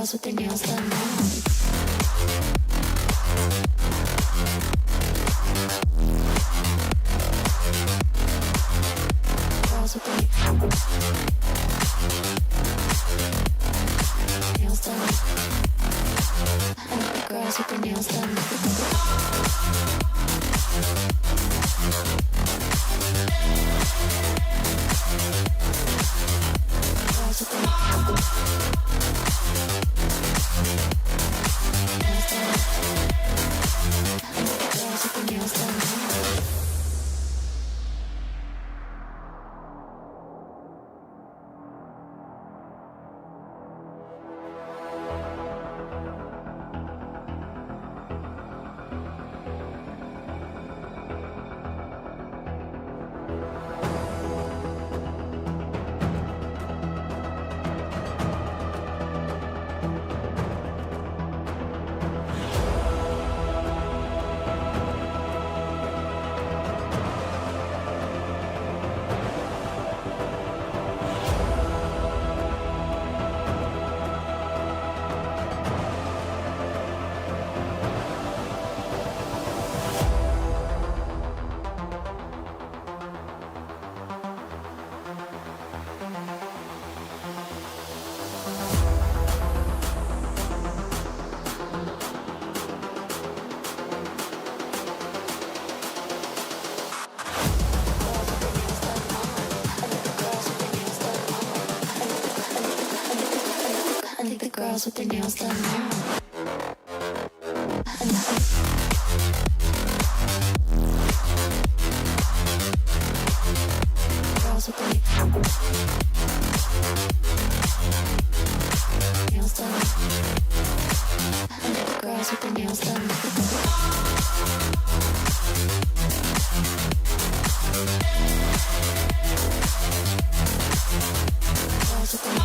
girls with their nails done now. Girls with their nails done. I like the girls with their nails done. Girls with their nails done. Girls with their nails done now. Girls with their nails done. Girls with their nails done. Girls with their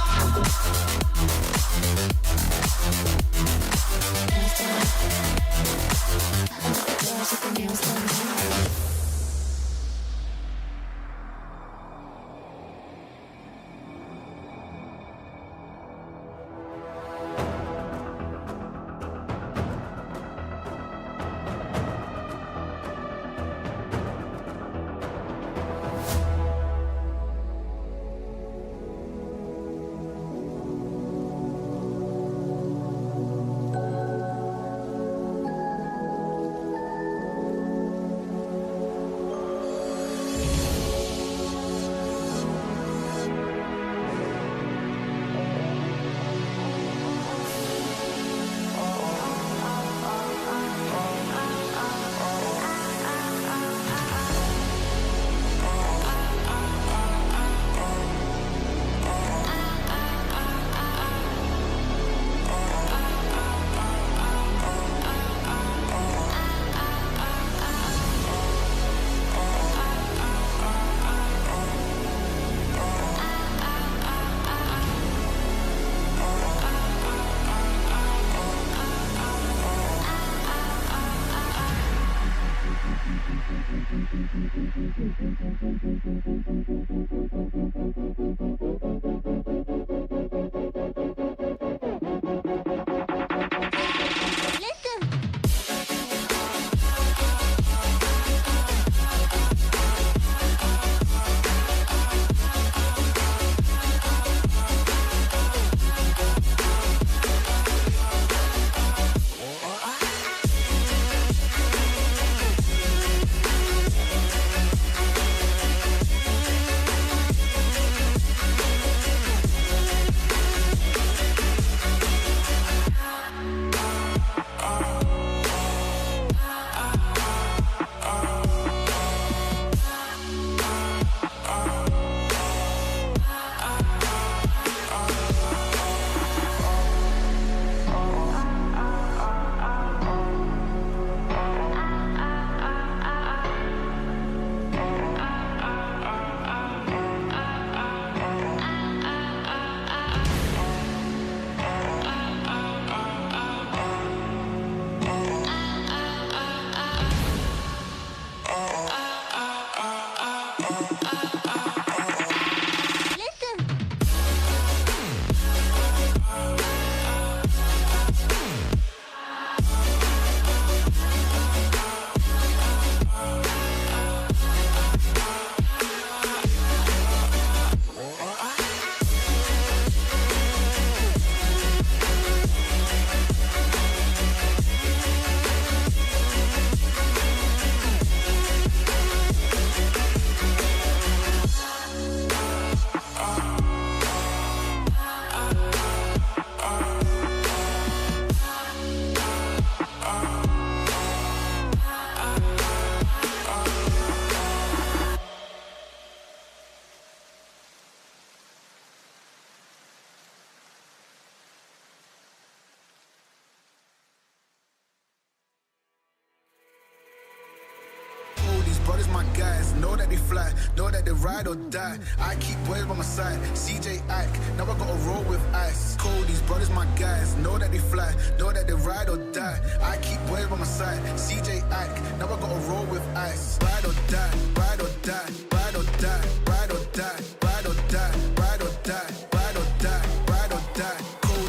brothers my guys, know that they fly, know that they ride or die. I keep boys by my side, CJ Ike, now I gotta roll with ice. These brothers my guys, know that they fly, know that they ride or die. I keep boys by my side, CJ Ike, now I gotta roll with ice. Ride or die, ride or die, ride or die, ride or die, ride or die, ride or die, ride or die, ride or die.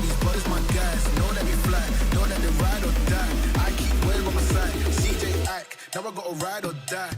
These brothers my guys, know that they fly, know that they ride or die. I keep boys by my side, CJ Ike, now I gotta ride or die.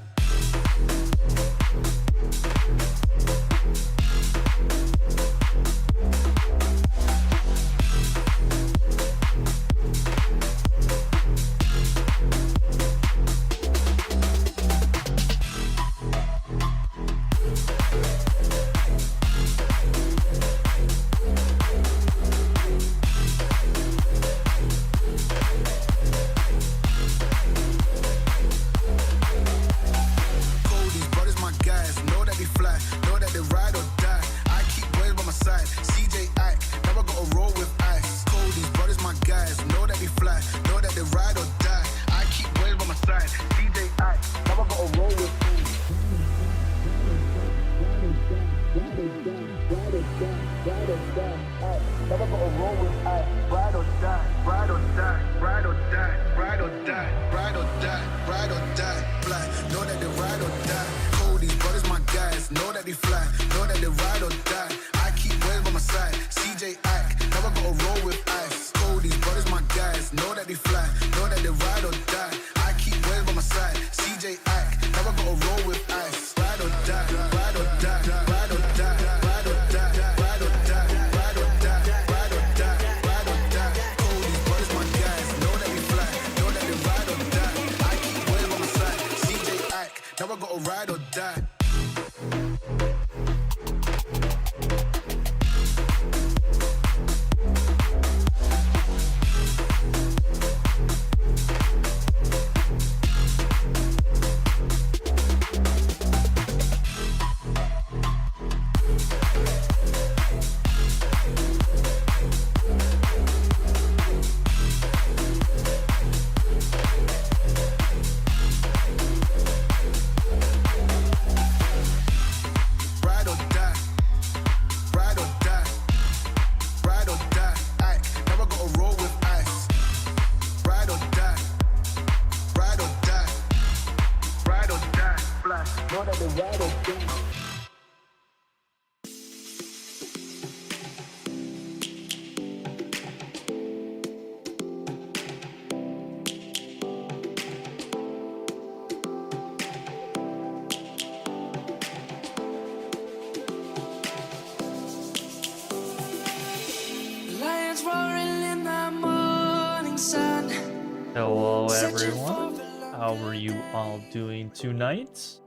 Hello everyone, how are you all doing tonight?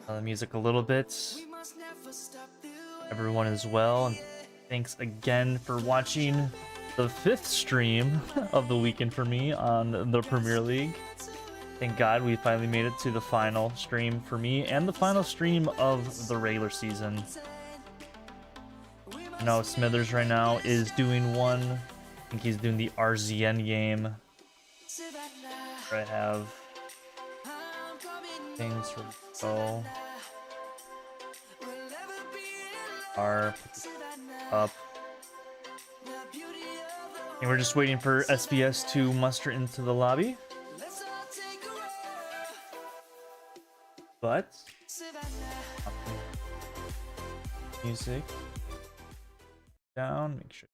The music a little bit. Everyone is well, and thanks again for watching the 5th stream of the weekend for me on the Premier League. Thank God we finally made it to the final stream for me and the final stream of the regular season. I know Smithers right now is doing one. I think he's doing the RZN game. I have things for go. Are up. And we're just waiting for SVS to muster into the lobby. But music down, make sure.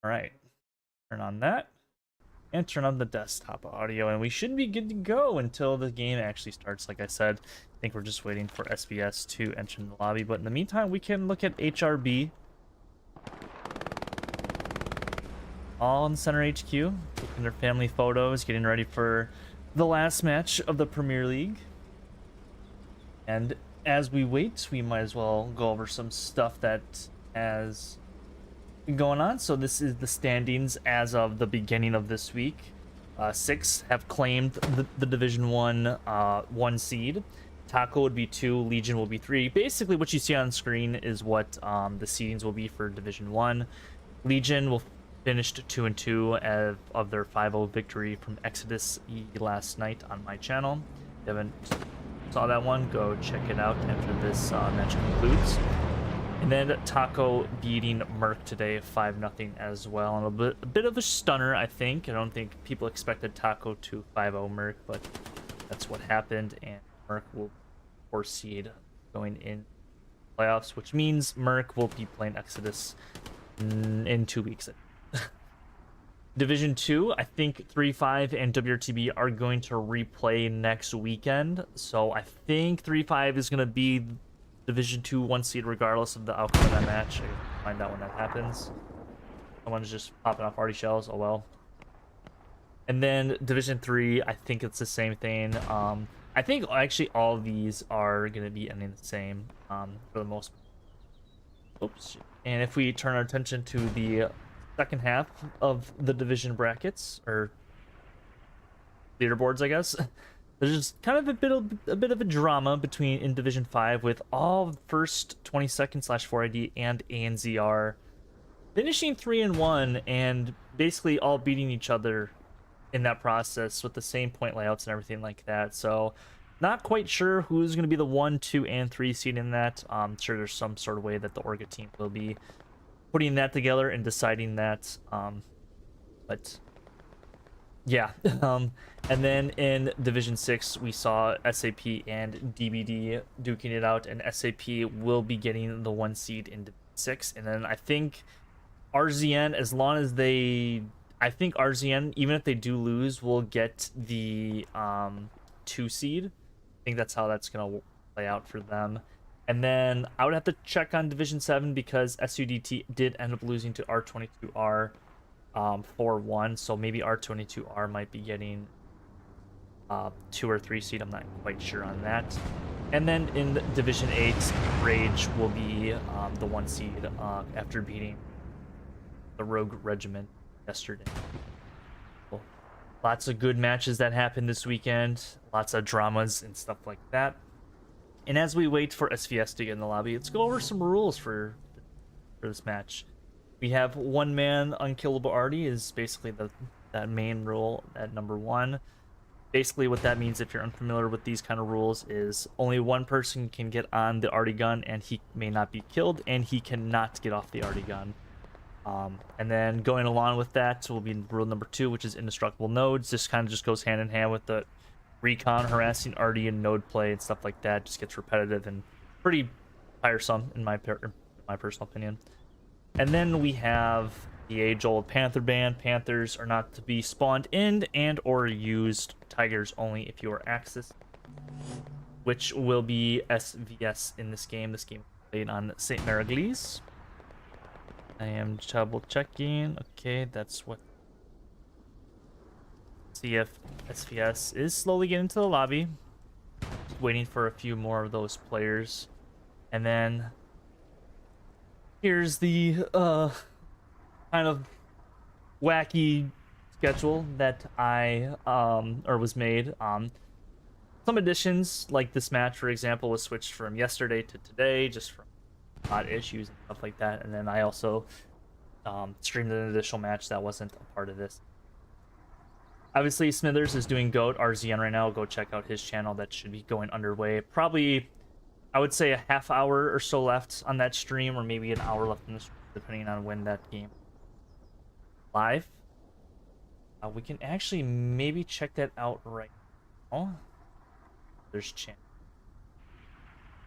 All right, turn on that and turn on the desktop audio, and we should be good to go until the game actually starts. Like I said, I think we're just waiting for SVS to enter in the lobby, but in the meantime we can look at HRB all in Center HQ, taking their family photos, getting ready for the last match of the Premier League. And as we wait, we might as well go over some stuff that has been going on. So this is the standings as of the beginning of this week. 6 have claimed the Division 1 seed. Taco would be 2, Legion will be 3. Basically what you see on screen is what the seedings will be for Division 1. Legion will finished 2-2 of their 5-0 victory from Exodus last night on my channel. If you haven't saw that one, go check it out after this match concludes. And then Taco beating Merc today 5-0 as well. And a bit of a stunner, I think. I don't think people expected Taco to 5-0 Merc, but that's what happened. And Merc will 4th seed going in playoffs, which means Merc will be playing Exodus in 2 weeks. Division 2, I think 3-5 and WRTB are going to replay next weekend. So I think 3-5 is going to be Division 2 1 seed regardless of the outcome of that match. I can find out when that happens. Someone's just popping off arty shells. Oh well. And then Division 3, I think it's the same thing. I think actually all of these are going to be ending the same for the most part. Oops. And if we turn our attention to the second half of the division brackets, or leaderboards, I guess, there's kind of a bit of a drama in Division 5 with all first 22nd/4 ID and ANZR finishing 3-1 and basically all beating each other in that process with the same point layouts and everything like that. So not quite sure who's going to be the 1, 2, and 3 seed in that. I'm sure there's some sort of way that the Orga team will be putting that together and deciding that. But yeah. And then in Division 6, we saw SAP and DBD duking it out, and SAP will be getting the 1 seed in Division 6. And then I think RZN, as long as I think RZN, even if they do lose, will get the 2 seed. I think that's how that's going to play out for them. And then I would have to check on Division 7 because SUDT did end up losing to R22R 4-1. So maybe R22R might be getting 2 or 3 seed. I'm not quite sure on that. And then in Division 8, Rage will be the 1 seed after beating the Rogue Regiment yesterday. Cool. Lots of good matches that happened this weekend. Lots of dramas and stuff like that. And as we wait for SVS to get in the lobby, let's go over some rules for this match. We have 1-man unkillable arty is basically that main rule at number 1. Basically what that means, if you're unfamiliar with these kind of rules, is only one person can get on the arty gun and he may not be killed, and he cannot get off the arty gun. And then going along with that will be rule number 2, which is indestructible nodes. This kind of just goes hand in hand with the recon, harassing arty, and node play and stuff like that. Just gets repetitive and pretty tiresome in my personal opinion. And then we have the age-old Panther ban. Panthers are not to be spawned in and or used. Tigers only if you are Axis, which will be SVS in this game. This game is played on St. Mariglis. I am double checking. Okay, that's what. See if SVS is slowly getting to the lobby. Just waiting for a few more of those players. And then here's the kind of wacky schedule that was made. Some additions, like this match, for example, was switched from yesterday to today, just from odd issues and stuff like that. And then I also streamed an additional match that wasn't a part of this. Obviously, Smithers is doing GOAT RZN right now. Go check out his channel. That should be going underway. Probably, I would say, a half hour or so left on that stream, or maybe an hour left in the stream, depending on when that game live. We can actually maybe check that out right now. There's chance.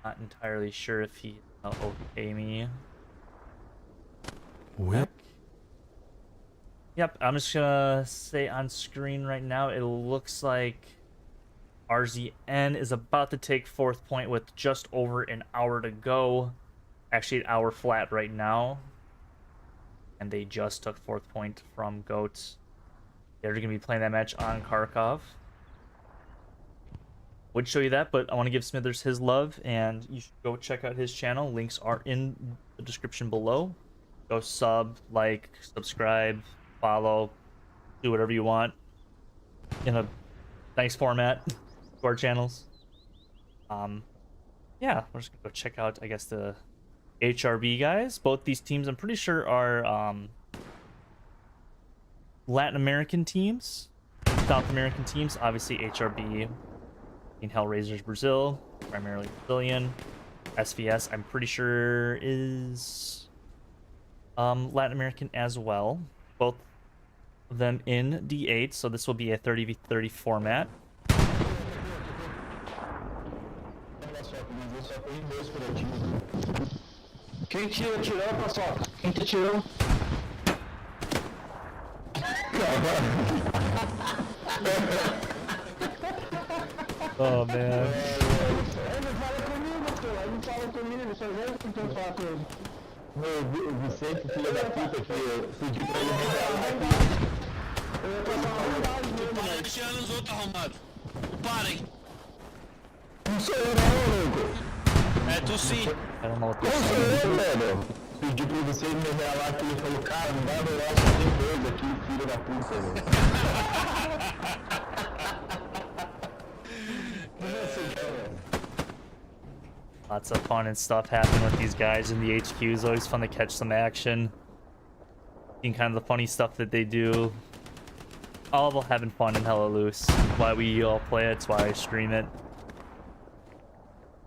Not entirely sure if he'll okay me. Whip. Yep, I'm just gonna say on screen right now, it looks like RZN is about to take 4th point with just over an hour to go. Actually, an hour flat right now. And they just took 4th point from GOAT. They're gonna be playing that match on Kharkov. Would show you that, but I want to give Smithers his love, and you should go check out his channel. Links are in the description below. Go sub, like, subscribe, follow, do whatever you want in a nice format to our channels. Yeah, we're just gonna go check out, I guess, the HRB guys. Both these teams, I'm pretty sure, are Latin American teams, South American teams, obviously HRB in Hellraisers Brazil, primarily Brazilian. SVS, I'm pretty sure is Latin American as well. Both of them in D8, so this will be a 30v30 format. Quem tirou, paçoca? Quem te tirou? Oh man. Ele não fala comigo, pô. Ele não fala comigo, só eu que tenho que falar com ele. Meu, o Vicente, filho da puta, que eu pedi pra ele revelar aqui. Eu ia passar uma verdade nele, Para de tirar nos outros arrombados. Parem. Não sou eu não, louco. É, tu sim. Era uma outra Não sou opção. eu, velho. Pedi pro Vicente me revelar aqui, ele falou, cara, não vai revelar só tem dois aqui, filho da puta, velho. Lots of fun and stuff happen with these guys in the HQ. It's always fun to catch some action. Seeing kind of the funny stuff that they do. All of them having fun and hella loose. Why we all play it, it's why I stream it.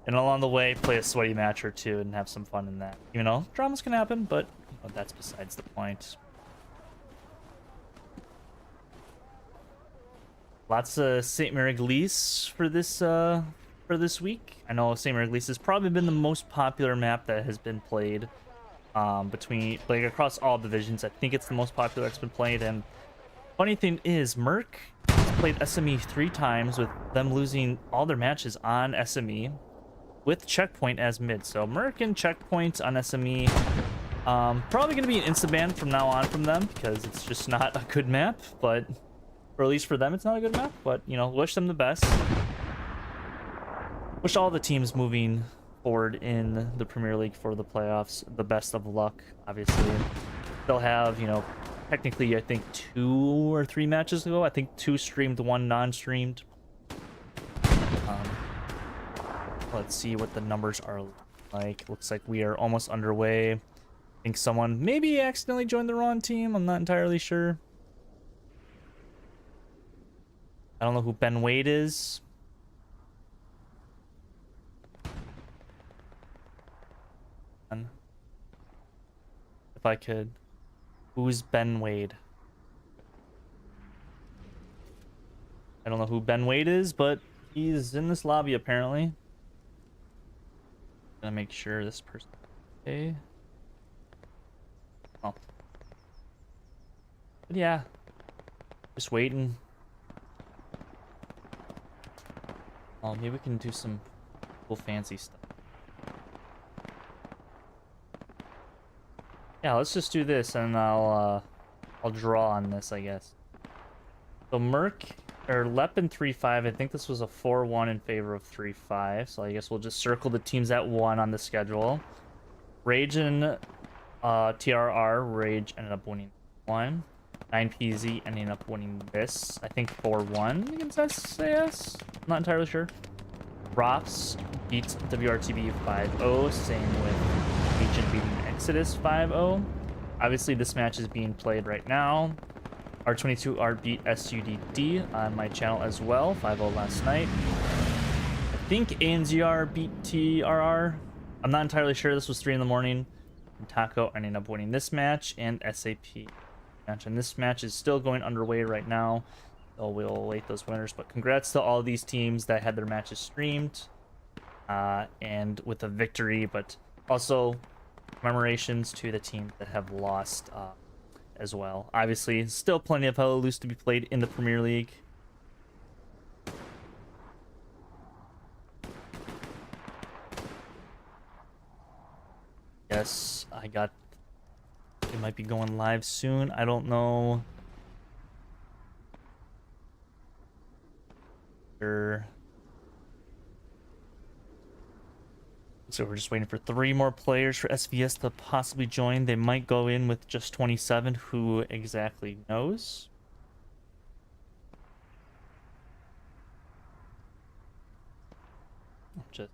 And along the way, play a sweaty match or two and have some fun in that. You know, dramas can happen, but that's besides the point. Lots of St. Mary Glees for this week. I know St. Mary Glees has probably been the most popular map that has been played between like across all divisions. I think it's the most popular that's been played. And funny thing is, Merc has played SME 3 times with them losing all their matches on SME with Checkpoint as mid. So Merc and Checkpoint on SME, probably going to be an insta ban from now on from them because it's just not a good map. But or at least for them, it's not a good map. But you know, wish them the best. Wish all the teams moving forward in the Premier League for the playoffs the best of luck. Obviously, they'll have, you know, technically I think 2 or 3 matches to go. I think 2 streamed, 1 non-streamed. Let's see what the numbers are like. Looks like we are almost underway. I think someone maybe accidentally joined the wrong team. I'm not entirely sure. I don't know who Ben Wade is. If I could. Who's Ben Wade? I don't know who Ben Wade is, but he's in this lobby apparently. Gonna make sure this person. Okay. Oh. But yeah. Just waiting. Oh, maybe we can do some cool fancy stuff. Yeah, let's just do this and I'll draw on this, I guess. So Merc or Leppin 3-5, I think this was a 4-1 in favor of 3-5. So I guess we'll just circle the teams at 1 on the schedule. Rage and TRR, Rage ended up winning 1. 9PZ ending up winning this, I think 4-1 against SAS. I'm not entirely sure. Rops beat WRTB 5-0, same with Legion beating Exodus 5-0. Obviously, this match is being played right now. R22R beat SUDD on my channel as well, 5-0 last night. I think ANZR beat TRR. I'm not entirely sure. This was 3 in the morning. And Taco ending up winning this match, and SAP match. And this match is still going underway right now. So we'll await those winners. But congrats to all these teams that had their matches streamed and with a victory. But also commemorations to the teams that have lost as well. Obviously, still plenty of hella loose to be played in the Premier League. Yes, I got... It might be going live soon. I don't know. Sure. So we're just waiting for 3 more players for SVS to possibly join. They might go in with just 27. Who exactly knows? Just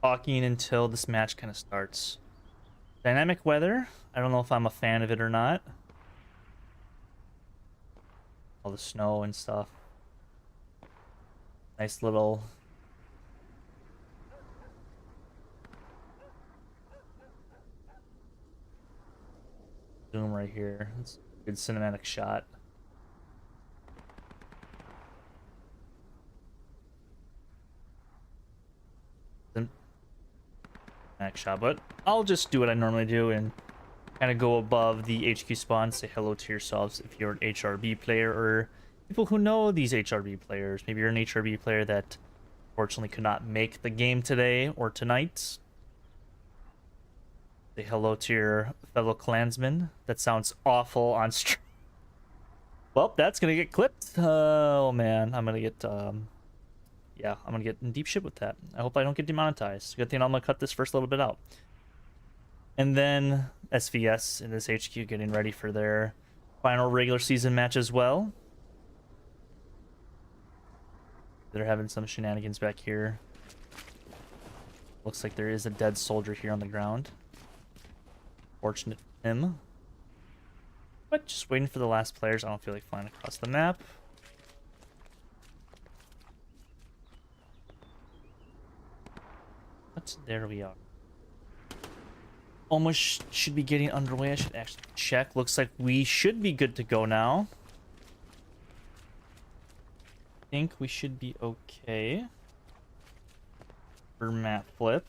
talking until this match kind of starts. Dynamic weather. I don't know if I'm a fan of it or not. all the snow and stuff. Nice little zoom right here. It's a good cinematic shot. Next shot, but I'll just do what I normally do and kind of go above the HQ spawn, say hello to yourselves if you're an HRB player or people who know these HRB players. Maybe you're an HRB player that fortunately could not make the game today or tonight. Say hello to your fellow clansmen. That sounds awful on stream. Well, that's gonna get clipped. Oh man, I'm gonna get yeah, I'm gonna get in deep shit with that. I hope I don't get demonetized. Good thing I'm gonna cut this first little bit out. And then SVS in this HQ getting ready for their final regular season match as well. They're having some shenanigans back here. Looks like there is a dead soldier here on the ground. Fortunate for him. But just waiting for the last players. I don't feel like flying across the map. But there we are. Almost should be getting underway. I should actually check. Looks like we should be good to go now. I think we should be okay for map flip.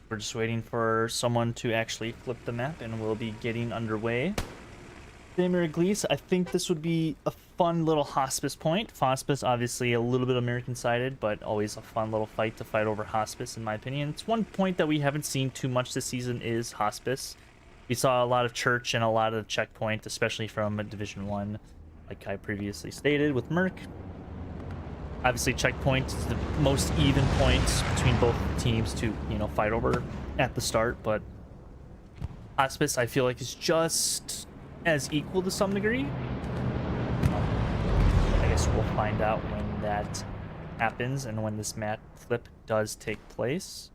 We're just waiting for someone to actually flip the map and we'll be getting underway. Glise, I think this would be a fun little hospice point. Hospice, obviously a little bit American-sided, but always a fun little fight to fight over hospice, in my opinion. It's one point that we haven't seen too much this season is hospice. We saw a lot of church and a lot of checkpoint, especially from Division 1, like I previously stated with Merc. Obviously, checkpoint is the most even points between both teams to, you know, fight over at the start, but hospice, I feel like, is just as equal to some degree. I guess we'll find out when that happens and when this map flip does take place.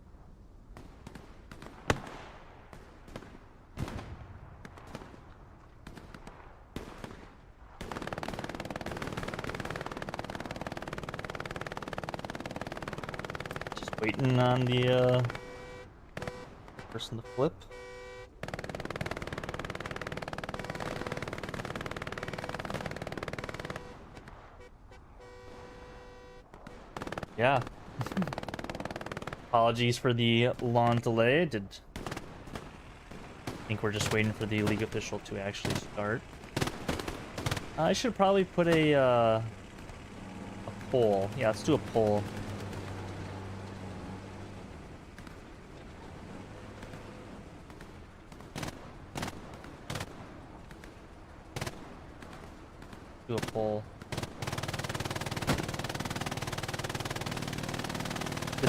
Just waiting on the person to flip. Yeah. Apologies for the long delay. I think we're just waiting for the league official to actually start. I should probably put a poll. Yeah, let's do a poll. Do a poll.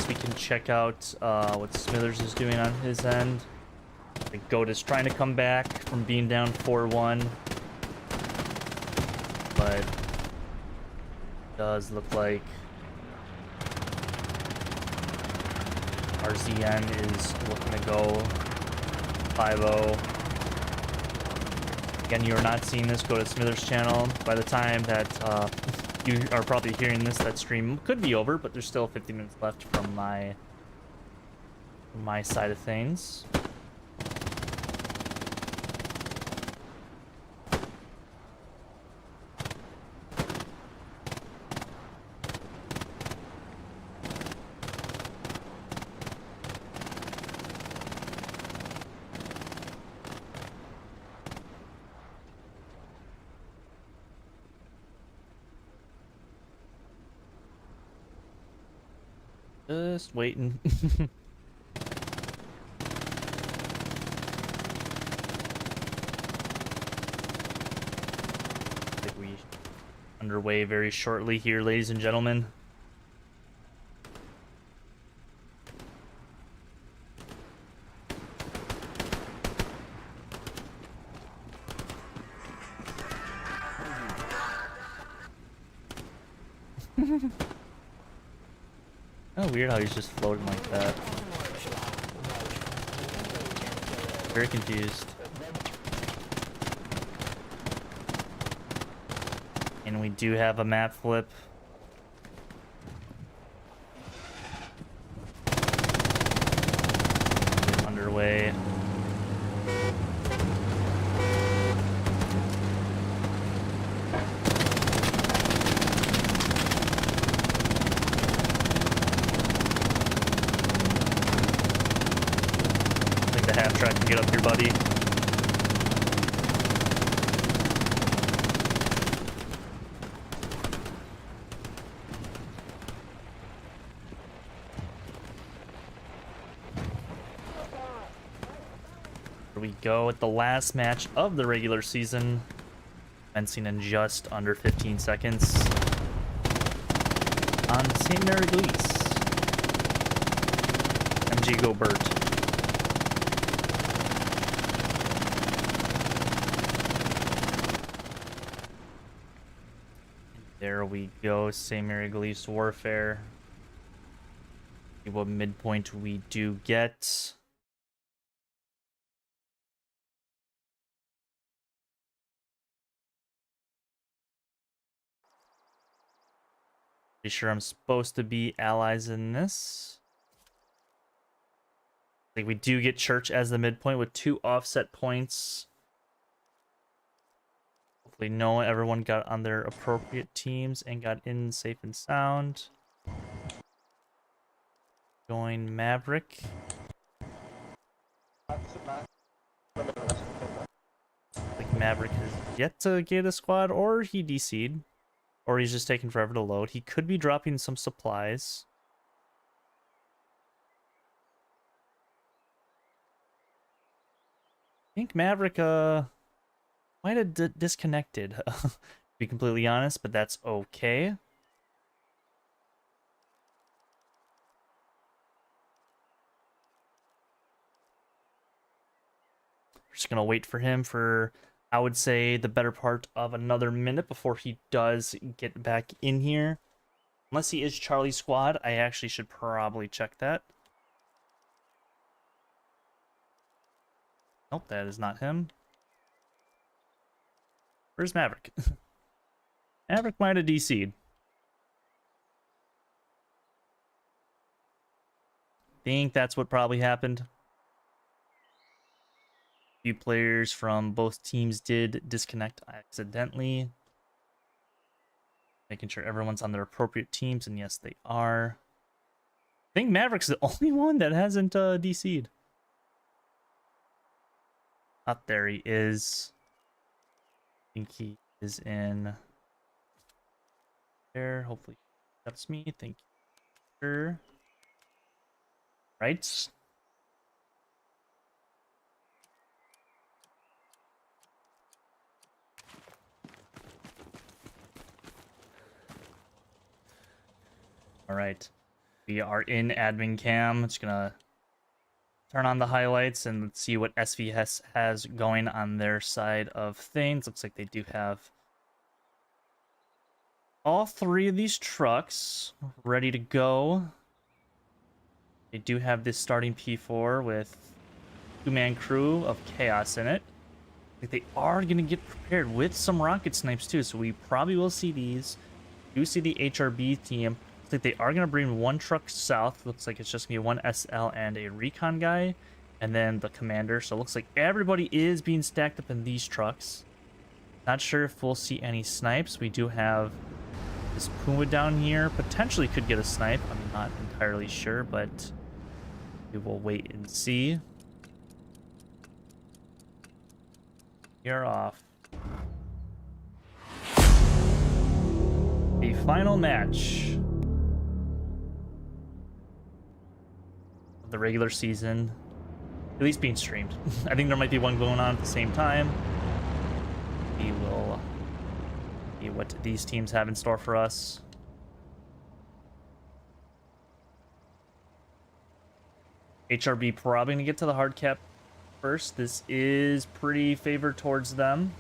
We can check out what Smithers is doing on his end. The GOAT is trying to come back from being down 4-1, but it does look like RZN is looking to go 5-0. Again, you are not seeing this. Go to Smithers' channel. By the time that you are probably hearing this, that stream could be over, but there's still 50 minutes left from my side of things. Just waiting. I think we underway very shortly here, ladies and gentlemen. Oh, weird how he's just floating like that. Very confused. And we do have a map flip. Underway. The half track to get up here, buddy. Here we go with the last match of the regular season. Commencing in just under 15 seconds. On St. Mary Glees. MG Gobert. There we go, St. Mary Glees Warfare. See what midpoint we do get. Pretty sure I'm supposed to be allies in this. I think we do get church as the midpoint with 2 offset points. Hopefully everyone got on their appropriate teams and got in safe and sound. Join Maverick. I think Maverick has yet to get a squad, or he DC'd. Or he's just taking forever to load. He could be dropping some supplies. I think Maverick, might have disconnected, to be completely honest, but that's okay. We're just gonna wait for him for, I would say, the better part of another minute before he does get back in here. Unless he is Charlie's squad, I actually should probably check that. Nope, that is not him. Where's Maverick? Maverick might have DC'd. Think that's what probably happened. A few players from both teams did disconnect accidentally. Making sure everyone's on their appropriate teams, and yes, they are. I think Maverick's the only one that hasn't DC'd. Up there he is. I think he is in there. Hopefully that's me. Thank you. Sure. Right. All right. We are in admin cam. Just gonna turn on the highlights and let's see what SVS has going on their side of things. Looks like they do have all 3 of these trucks ready to go. They do have this starting P4 with 2-man crew of chaos in it. I think they are going to get prepared with some rocket snipes too, so we probably will see these. Do see the HRB team. I think they are going to bring 1 truck south. Looks like it's just going to be 1 SL and a recon guy. And then the commander. So it looks like everybody is being stacked up in these trucks. Not sure if we'll see any snipes. We do have this Puma down here. Potentially could get a snipe. I'm not entirely sure, but we will wait and see. We are off. The final match of the regular season, at least being streamed. I think there might be one going on at the same time. We will see what these teams have in store for us. HRB probably gonna get to the hard cap first. This is pretty favored towards them.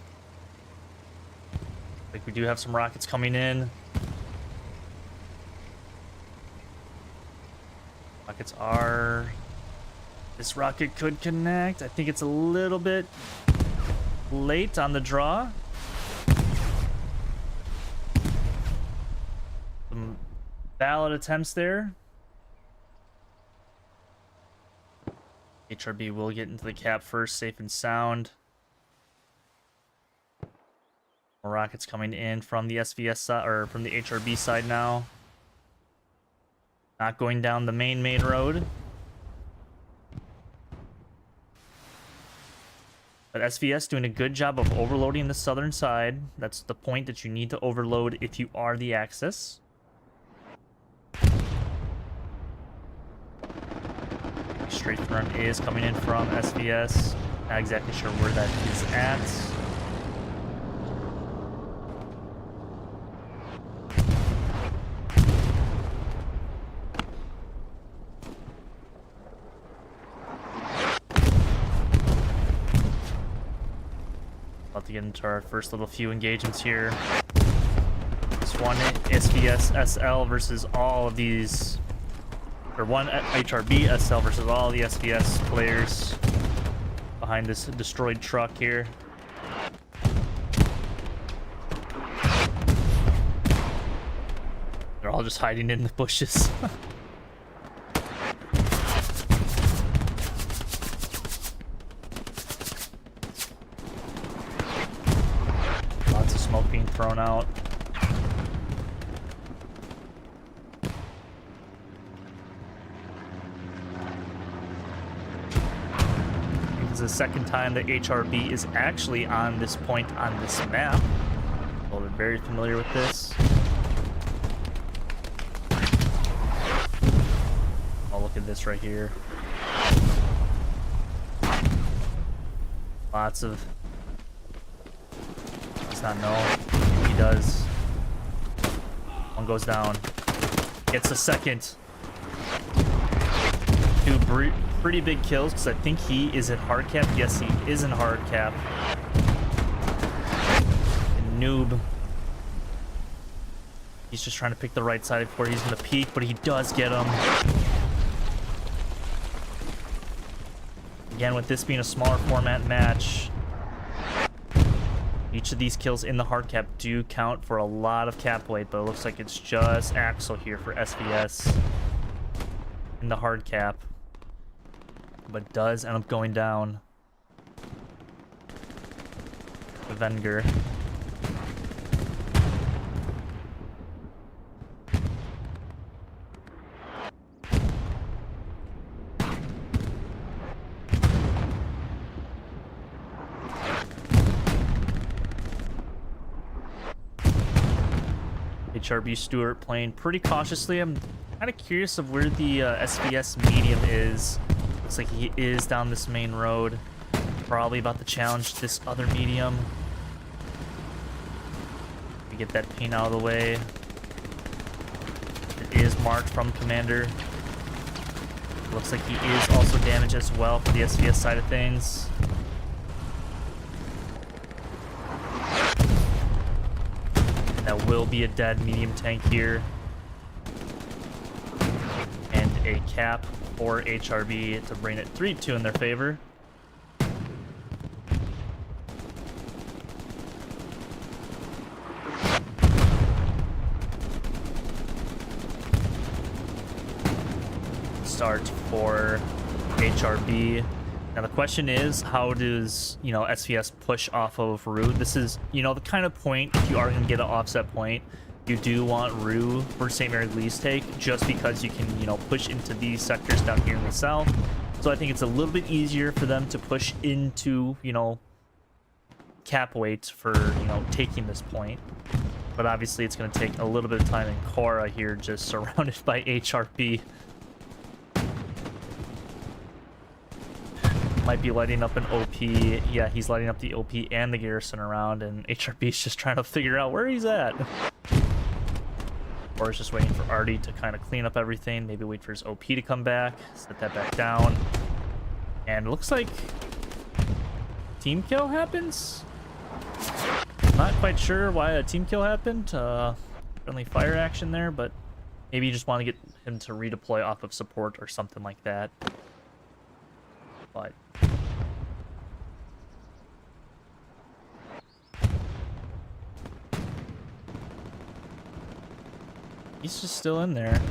Like we do have some rockets coming in. Rockets are... This rocket could connect. I think it's a little bit late on the draw. Some valid attempts there. HRB will get into the cap first, safe and sound. More rockets coming in from the SVS side, or from the HRB side now. Not going down the main road. But SVS doing a good job of overloading the southern side. That's the point that you need to overload if you are the Axis. Straight front is coming in from SVS. Not exactly sure where that is at. About to get into our first little few engagements here. This one SVS SL versus all of these, or one HRB SL versus all the SVS players behind this destroyed truck here. They're all just hiding in the bushes. Lots of smoke being thrown out. It's the second time that HRB is actually on this point on this map. Well, they're very familiar with this. Oh, look at this right here. Lots of... Does not know. He does. One goes down. Gets a second. Two pretty big kills, because I think he is in hard cap. Yes, he is in hard cap. And noob. He's just trying to pick the right side before he's going to peek, but he does get him. Again, with this being a smaller format match, each of these kills in the hard cap do count for a lot of cap weight, but it looks like it's just Axel here for SVS in the hard cap. But does end up going down. Wenger. HRB Stewart playing pretty cautiously. I'm kind of curious of where the SVS medium is. Looks like he is down this main road. Probably about to challenge this other medium. To get that ping out of the way. It is marked from Commander. Looks like he is also damaged as well for the SVS side of things. And that will be a dead medium tank here. And a cap for HRB to bring it 3-2 in their favor. Start for HRB. Now the question is, how does, SVS push off of Rue? This is, the kind of point, if you are going to get an offset point, you do want Rue for St. Mary Lee's take, just because you can, push into these sectors down here in the south. So I think it's a little bit easier for them to push into, cap weight for, taking this point. But obviously it's going to take a little bit of time, and Cora here just surrounded by HRB. Might be lighting up an OP. Yeah, he's lighting up the OP and the garrison around, and HRB's just trying to figure out where he's at. Or is just waiting for Artie to kind of clean up everything. Maybe wait for his OP to come back. Set that back down. And it looks like team kill happens. Not quite sure why a team kill happened. Friendly fire action there, but Maybe you just want to get him to redeploy off of support or something like that. But he's just still in there.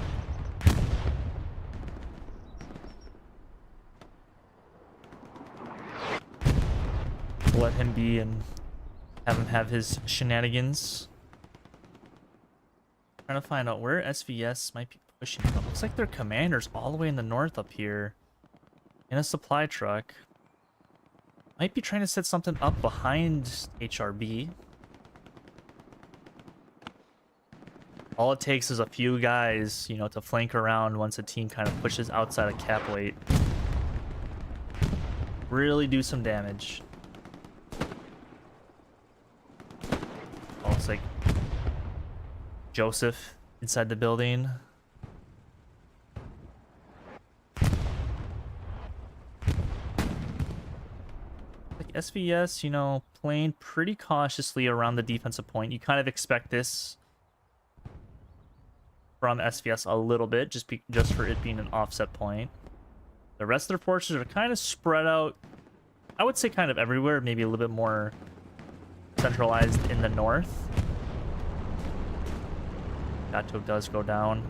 Let him be and have him have his shenanigans. Trying to find out where SVS might be pushing from. Looks like their commander's all the way in the north up here in a supply truck. Might be trying to set something up behind HRB. All it takes is a few guys, you know, to flank around once a team kind of pushes outside of cap weight. Really do some damage. Oh, looks like Joseph inside the building. Like SVS, you know, playing pretty cautiously around the defensive point. You kind of expect this from SVS a little bit, just for it being an offset point. The rest of their forces are kind of spread out, I would say kind of everywhere, maybe a little bit more centralized in the north. Gato does go down.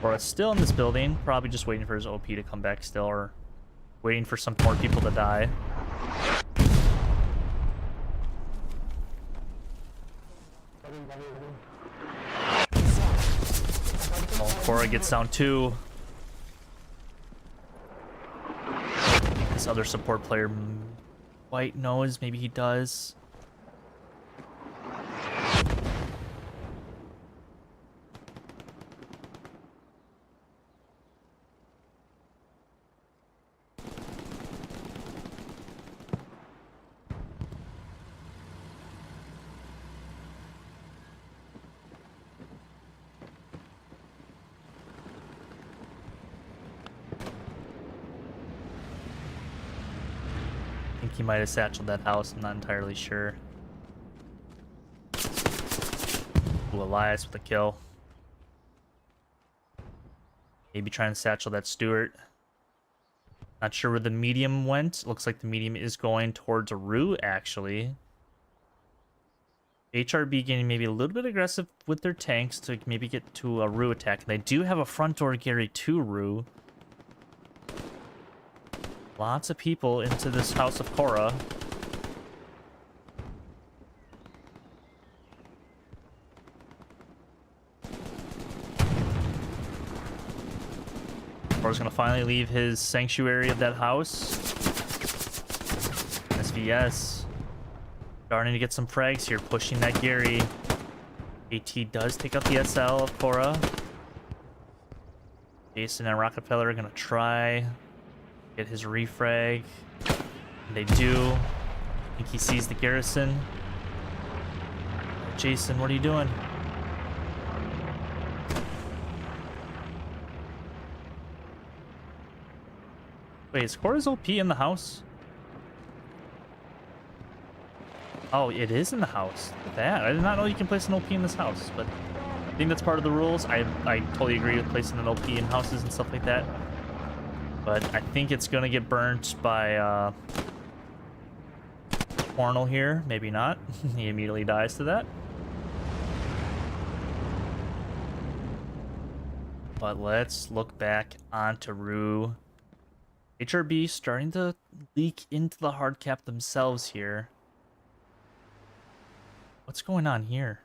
Or it's still in this building, probably just waiting for his OP to come back still, or waiting for some more people to die. Oh, Cora gets down too. I think this other support player quite knows, maybe he does. He might have satcheled that house, I'm not entirely sure. Ooh, Elias with a kill. Maybe trying to satchel that Stewart. Not sure where the medium went. Looks like the medium is going towards a Rue, actually. HRB getting maybe a little bit aggressive with their tanks to maybe get to a Rue attack. They do have a front door Gary 2 Rue. Lots of people into this house of Cora. Cora's gonna finally leave his sanctuary of that house. SVS starting to get some frags here, pushing that Gary. AT does take out the SL of Cora. Jason and Rockefeller are gonna try get his refrag. And they do. I think he sees the garrison. Jason, what are you doing? Wait, is Cora's OP in the house? Oh, it is in the house. That, I did not know you can place an OP in this house, but I think that's part of the rules. I totally agree with placing an OP in houses and stuff like that. But I think it's gonna get burnt by Cornell here. Maybe not. He immediately dies to that. But let's look back onto Rue. HRB starting to leak into the hard cap themselves here. What's going on here?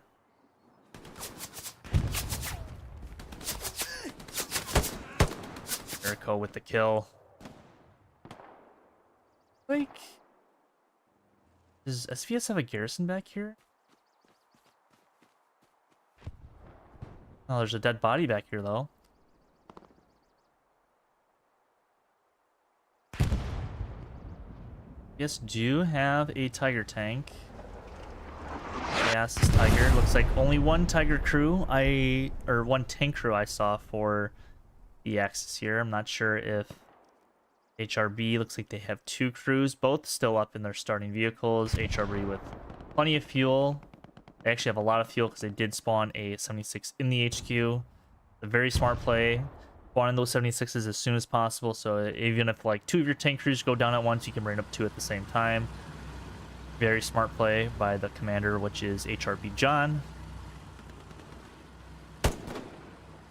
Jericho with the kill. Like, does SVS have a garrison back here? Oh, there's a dead body back here, though. Yes, do have a Tiger tank. Yes, this Tiger. Looks like only one Tiger crew or one tank crew I saw for the Axis here. I'm not sure if HRB, looks like they have 2 crews, both still up in their starting vehicles. HRB with plenty of fuel. They actually have a lot of fuel because they did spawn a 76 in the HQ. A very smart play. Spawn in those 76s as soon as possible, so even if like 2 of your tank crews go down at once, you can bring up 2 at the same time. Very smart play by the commander, which is HRB John.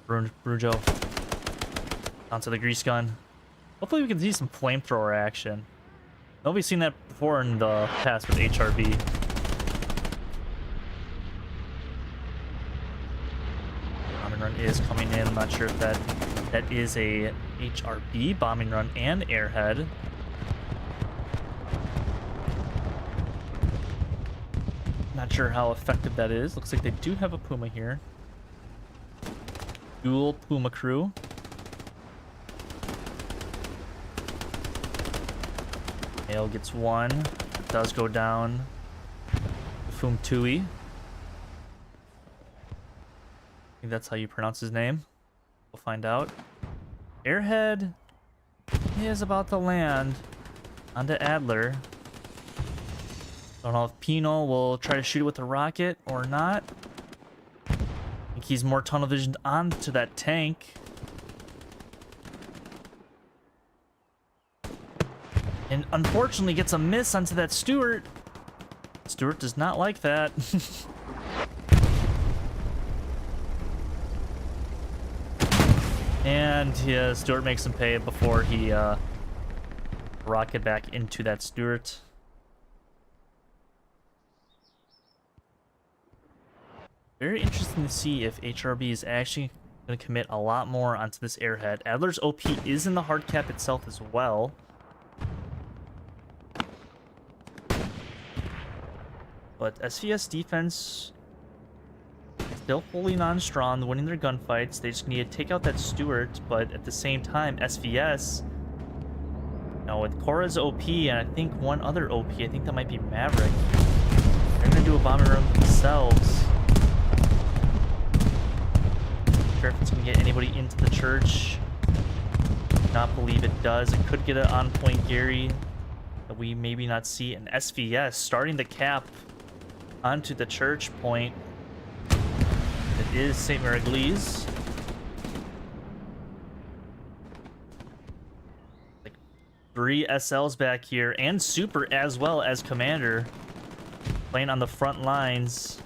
Brujo. Onto the grease gun. Hopefully we can see some flamethrower action. Nobody's seen that before in the past with HRB. Bombing run is coming in. I'm not sure if that is a HRB bombing run and airhead. Not sure how effective that is. Looks like they do have a Puma here. Dual Puma crew. Hale gets 1. It does go down. Fum Tui. I think that's how you pronounce his name. We'll find out. Airhead is about to land onto Adler. Don't know if Pino will try to shoot it with a rocket or not. I think he's more tunnel visioned onto that tank. And unfortunately gets a miss onto that Stuart. Stuart does not like that. And yeah, Stuart makes him pay before he rocket back into that Stuart. Very interesting to see if HRB is actually going to commit a lot more onto this airhead. Adler's OP is in the hard cap itself as well. But SVS defense still holding on strong, winning their gunfights. They just need to take out that Stuart, but at the same time, SVS, now with Korra's OP and I think one other OP, I think that might be Maverick, they're going to do a bombing run themselves. Not sure if it's going to get anybody into the church. Not believe it does. It could get an on-point Gary that we maybe not see. An SVS starting the cap onto the church point. It is St. Mariglis. Like 3 SLs back here and Super as well as Commander playing on the front lines.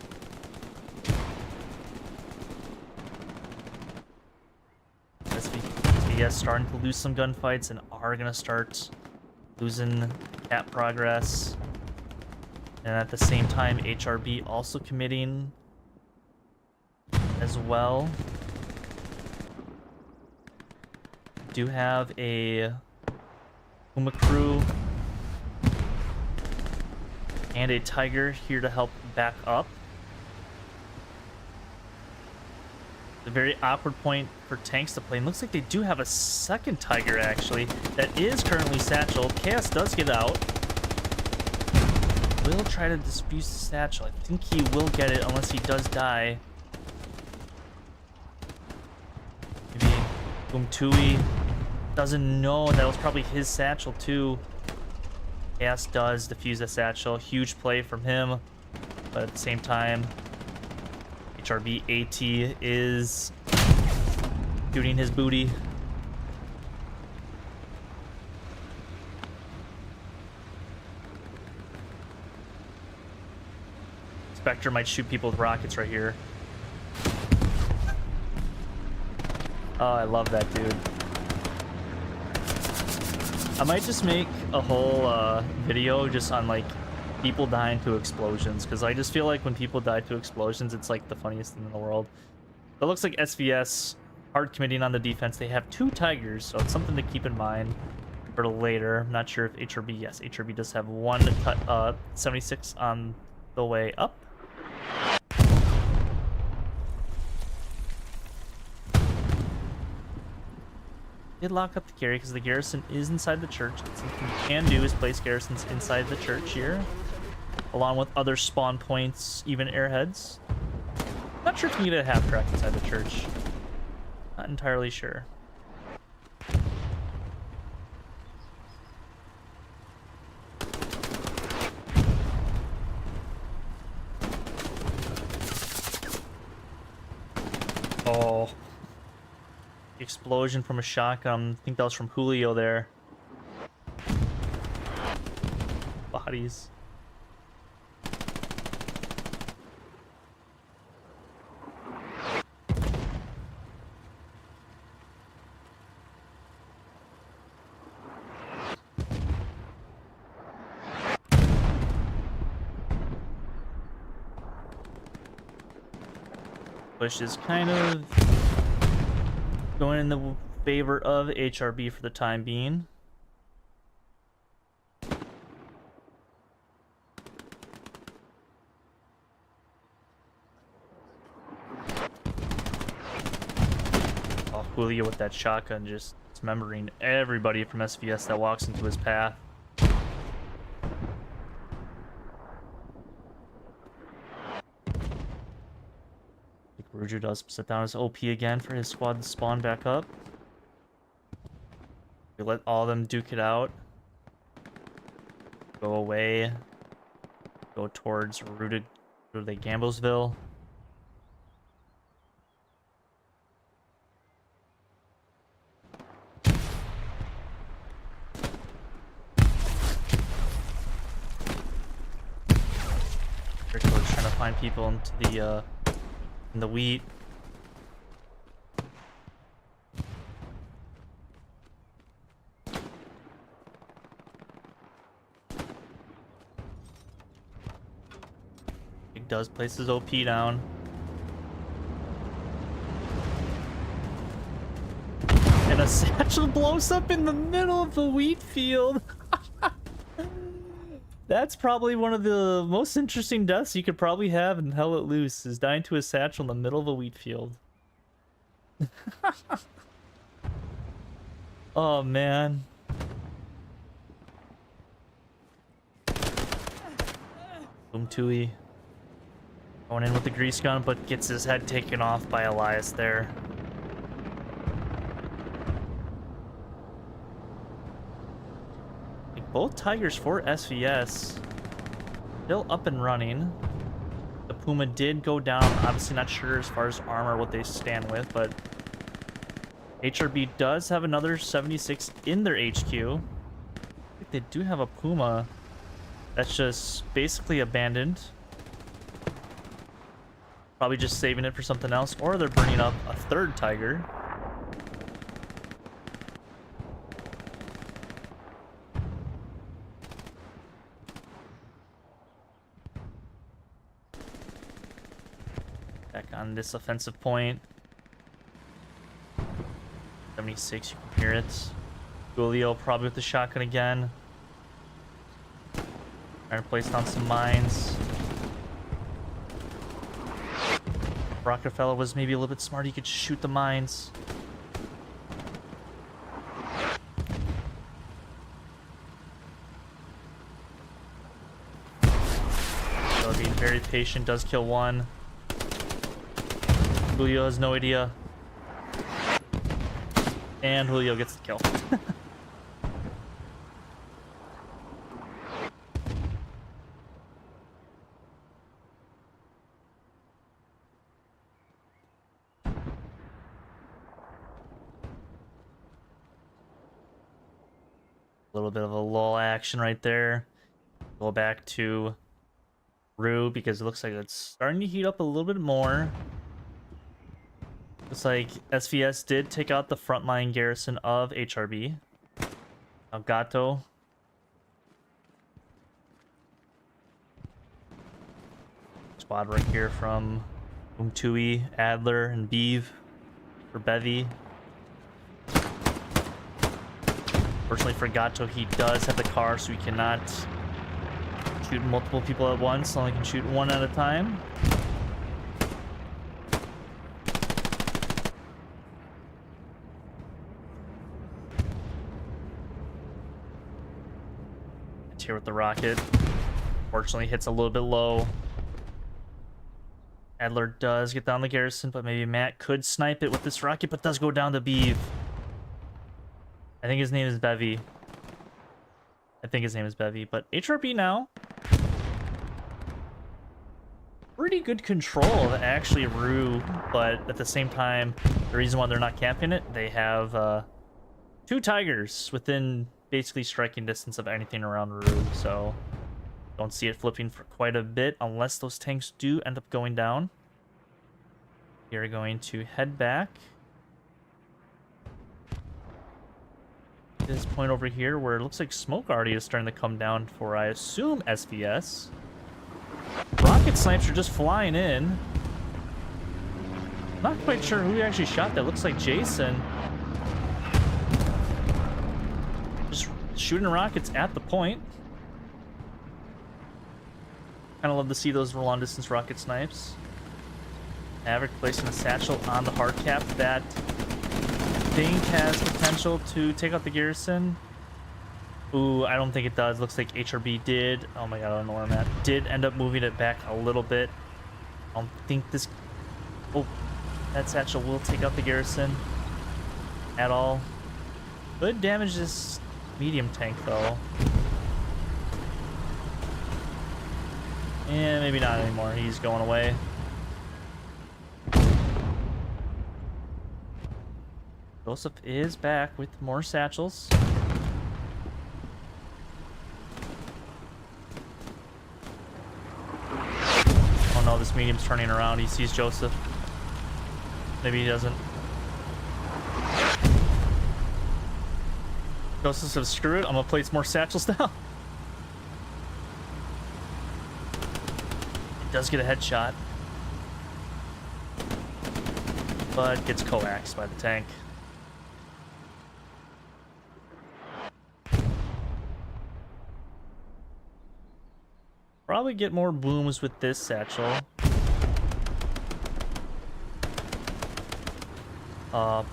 SVS starting to lose some gunfights and are gonna start losing cap progress. And at the same time, HRB also committing as well. Do have a Puma crew and a Tiger here to help back up. A very awkward point for tanks to play. And looks like they do have a second Tiger actually that is currently satcheled. Chaos does get out. Will try to disfuse the satchel. I think he will get it unless he does die. Maybe Umtui doesn't know that was probably his satchel too. Chaos does defuse the satchel. Huge play from him. But at the same time, HRB AT is shooting his booty. Spectre might shoot people with rockets right here. Oh, I love that dude. I might just make a whole video just on like people dying to explosions, because I just feel like when people die to explosions, it's like the funniest thing in the world. But it looks like SVS hard committing on the defense. They have 2 Tigers, so it's something to keep in mind for later. I'm not sure if HRB, yes, HRB does have 1 76 on the way up. Did lock up the carry because the garrison is inside the church. Something you can do is place garrisons inside the church here, along with other spawn points, even airheads. Not sure if you can get a half track inside the church. Not entirely sure. Oh, explosion from a shotgun. I think that was from Julio there. Bodies. Push is kind of going in the favor of HRB for the time being. Oh, Julio with that shotgun just dismembering everybody from SVS that walks into his path. Ruju does sit down his OP again for his squad to spawn back up. We let all of them duke it out. Go away. Go towards Rooted Gamblesville. Rico's trying to find people into the in the wheat. He does place his OP down. And a satchel blows up in the middle of the wheat field. That's probably one of the most interesting deaths you could probably have in Hell Let Loose, is dying to a satchel in the middle of a wheat field. Oh, man. Boom Tui. Going in with the grease gun, but gets his head taken off by Elias there. Both Tigers for SVS still up and running. The Puma did go down. Obviously not sure as far as armor what they stand with, but HRB does have another 76 in their HQ. I think they do have a Puma that's just basically abandoned. Probably just saving it for something else, or they're burning up a third Tiger. On this offensive point. 76, you can hear it. Julio probably with the shotgun again. Trying to place down some mines. Rockefeller was maybe a little bit smart. He could shoot the mines. So being very patient, does kill one. Julio has no idea. And Julio gets the kill. A little bit of a lull action right there. Go back to Rue because it looks like it's starting to heat up a little bit more. Looks like SVS did take out the frontline garrison of HRB. Gato. Squad right here from Umtui, Adler, and Beeve for Bevy. Fortunately for Gato, he does have the car, so he cannot shoot multiple people at once. Only can shoot one at a time. Here with the rocket. Fortunately hits a little bit low. Adler does get down the garrison, but maybe Matt could snipe it with this rocket, but does go down to Beeve. I think his name is Bevy. But HRB now pretty good control of actually Rue, but at the same time, the reason why they're not camping it, they have 2 Tigers within basically striking distance of anything around Rue, so don't see it flipping for quite a bit unless those tanks do end up going down. We are going to head back. This point over here where it looks like smoke already is starting to come down for, I assume, SVS. Rocket snipes are just flying in. Not quite sure who actually shot that. Looks like Jason. Just shooting rockets at the point. Kind of love to see those long distance rocket snipes. Maverick placing a satchel on the hard cap. That I think has potential to take out the garrison. Ooh, I don't think it does. Looks like HRB did. Oh my god, I don't know where I'm at. Did end up moving it back a little bit. I don't think this... Oh, that satchel will take out the garrison at all. Could damage this medium tank, though. And maybe not anymore. He's going away. Joseph is back with more satchels. Oh no, this medium's turning around. He sees Joseph. Maybe he doesn't. Joseph says, screw it, I'm gonna place more satchels down. It does get a headshot, but gets coaxed by the tank. Probably get more booms with this satchel.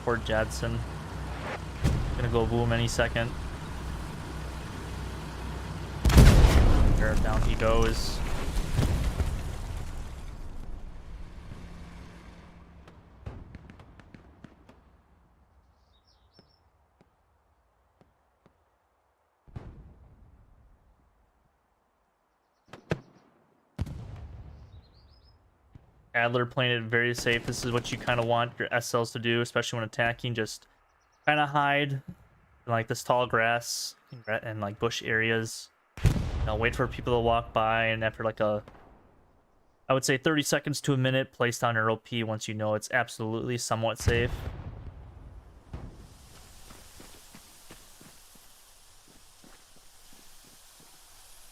Poor Jadson. Gonna go boom any second. There, down he goes. Adler playing it very safe. This is what you kind of want your SLs to do, especially when attacking. Just kind of hide in like this tall grass and like bush areas. You know, wait for people to walk by, and after like I would say 30 seconds to a minute, place down your OP once you know it's absolutely somewhat safe.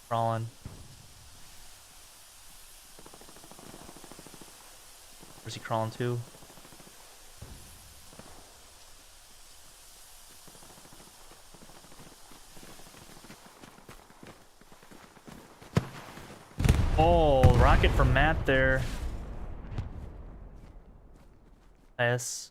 Crawling. Where's he crawling to? Oh, rocket from Matt there. Nice.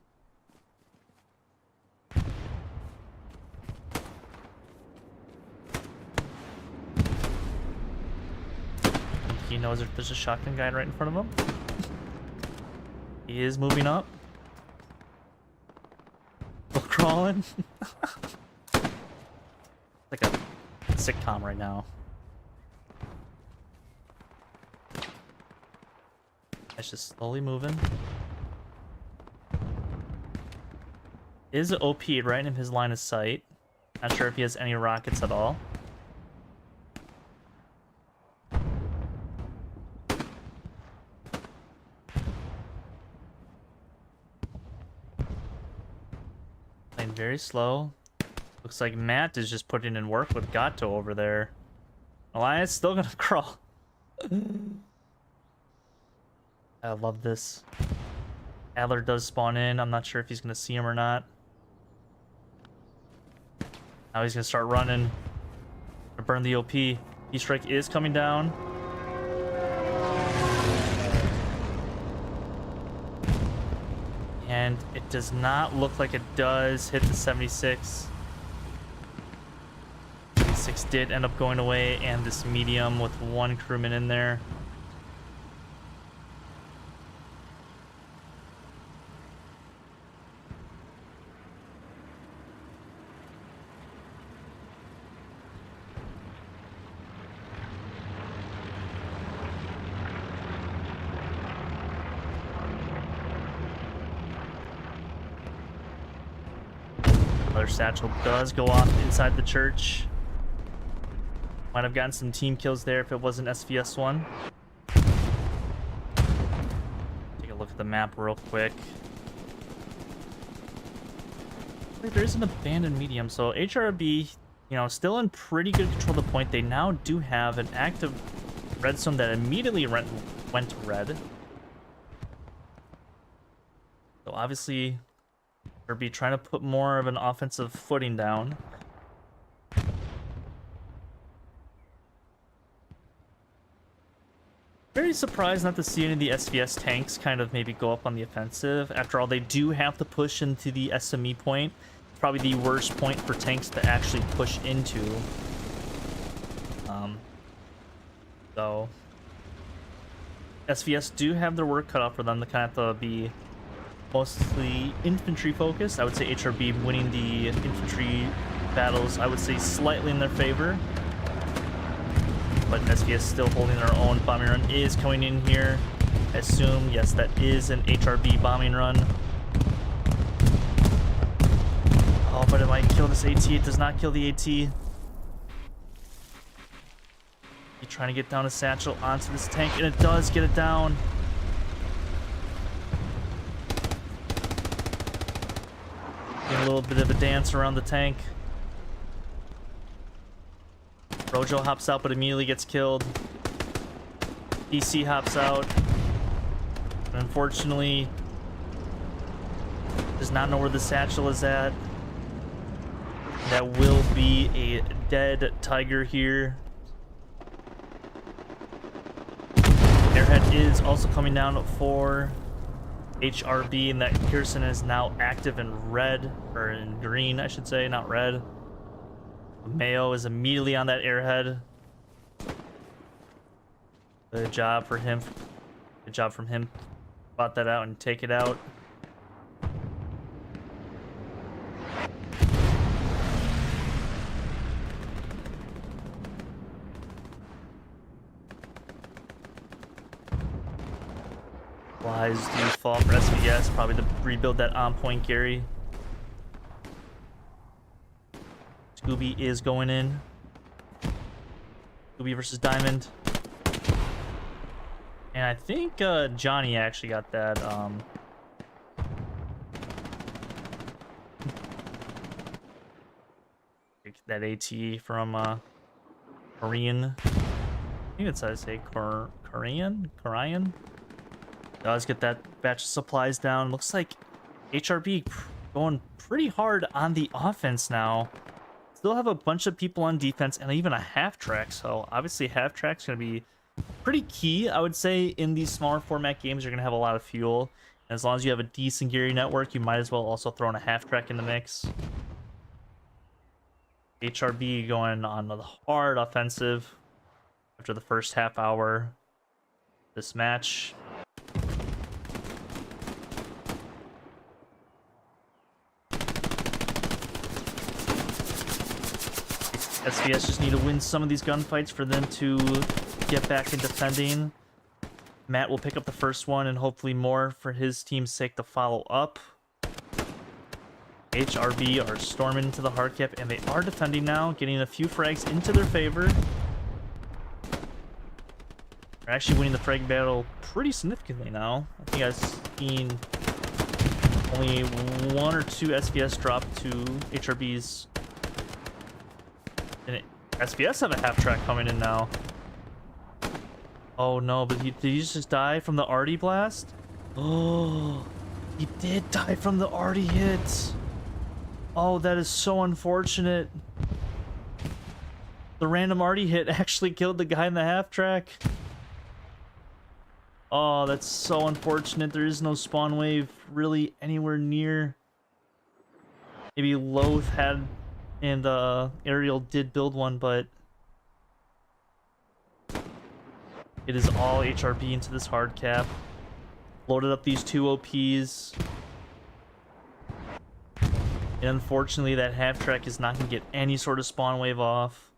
He knows if there's a shotgun guy right in front of him. He is moving up. Still crawling. Like a sitcom right now. It's just slowly moving. Is OP'd right in his line of sight. Not sure if he has any rockets at all. Playing very slow. Looks like Matt is just putting in work with Gatto over there. Elias still gonna crawl. I love this. Adler does spawn in. I'm not sure if he's gonna see him or not. Now he's gonna start running. Gonna burn the OP. E-strike is coming down. And it does not look like it does hit the 76. 76 did end up going away, and this medium with one crewman in there. Another satchel does go off inside the church. Might have gotten some team kills there if it wasn't SVS one. Take a look at the map real quick. There is an abandoned medium, so HRB, you know, still in pretty good control of the point. They now do have an active redstone that immediately went red. So obviously, HRB trying to put more of an offensive footing down. Very surprised not to see any of the SVS tanks kind of maybe go up on the offensive. After all, they do have to push into the SME point. It's probably the worst point for tanks to actually push into. So SVS do have their work cut out for them to kind of have to be mostly infantry focused. I would say HRB winning the infantry battles, I would say slightly in their favor. But SVS still holding their own. Bombing run is coming in here. I assume, yes, that is an HRB bombing run. Oh, but it might kill this AT. It does not kill the AT. You're trying to get down a satchel onto this tank, and it does get it down. Getting a little bit of a dance around the tank. Mahojoe hops out, but immediately gets killed. PC hops out. And unfortunately, does not know where the satchel is at. That will be a dead tiger here. Airhead is also coming down for HRB, and that Pearson is now active in red, or in green, I should say, not red. Mayo is immediately on that airhead. Good job for him. Good job from him. Spot that out and take it out. Flies do fall for SVS. Probably to rebuild that on point Gary. Scooby is going in. Scooby versus Diamond. And I think Johnny actually got that that AT from Korean. I think it's how to say Korean? Does get that batch of supplies down. Looks like HRB going pretty hard on the offense now. Still have a bunch of people on defense and even a half track, so obviously half track's going to be pretty key. I would say in these smaller format games you're going to have a lot of fuel, and as long as you have a decent Gary network, you might as well also throw in a half track in the mix. HRB going on the hard offensive after the first half hour of this match. SVS just need to win some of these gunfights for them to get back in defending. Matt will pick up the first one and hopefully more for his team's sake to follow up. HRB are storming into the hard cap, and they are defending now, getting a few frags into their favor. They're actually winning the frag battle pretty significantly now. I think I've seen only 1 or 2 SVS drop to HRB's. And SVS have a half track coming in now. Oh no, but did he just die from the arty blast? Oh, he did die from the arty hit. Oh, that is so unfortunate. The random arty hit actually killed the guy in the half track. Oh, that's so unfortunate. There is no spawn wave really anywhere near. Maybe Loath had, and Ariel did build one, but it is all HRB into this hard cap. Loaded up these 2 OPs. And unfortunately, that half track is not going to get any sort of spawn wave off.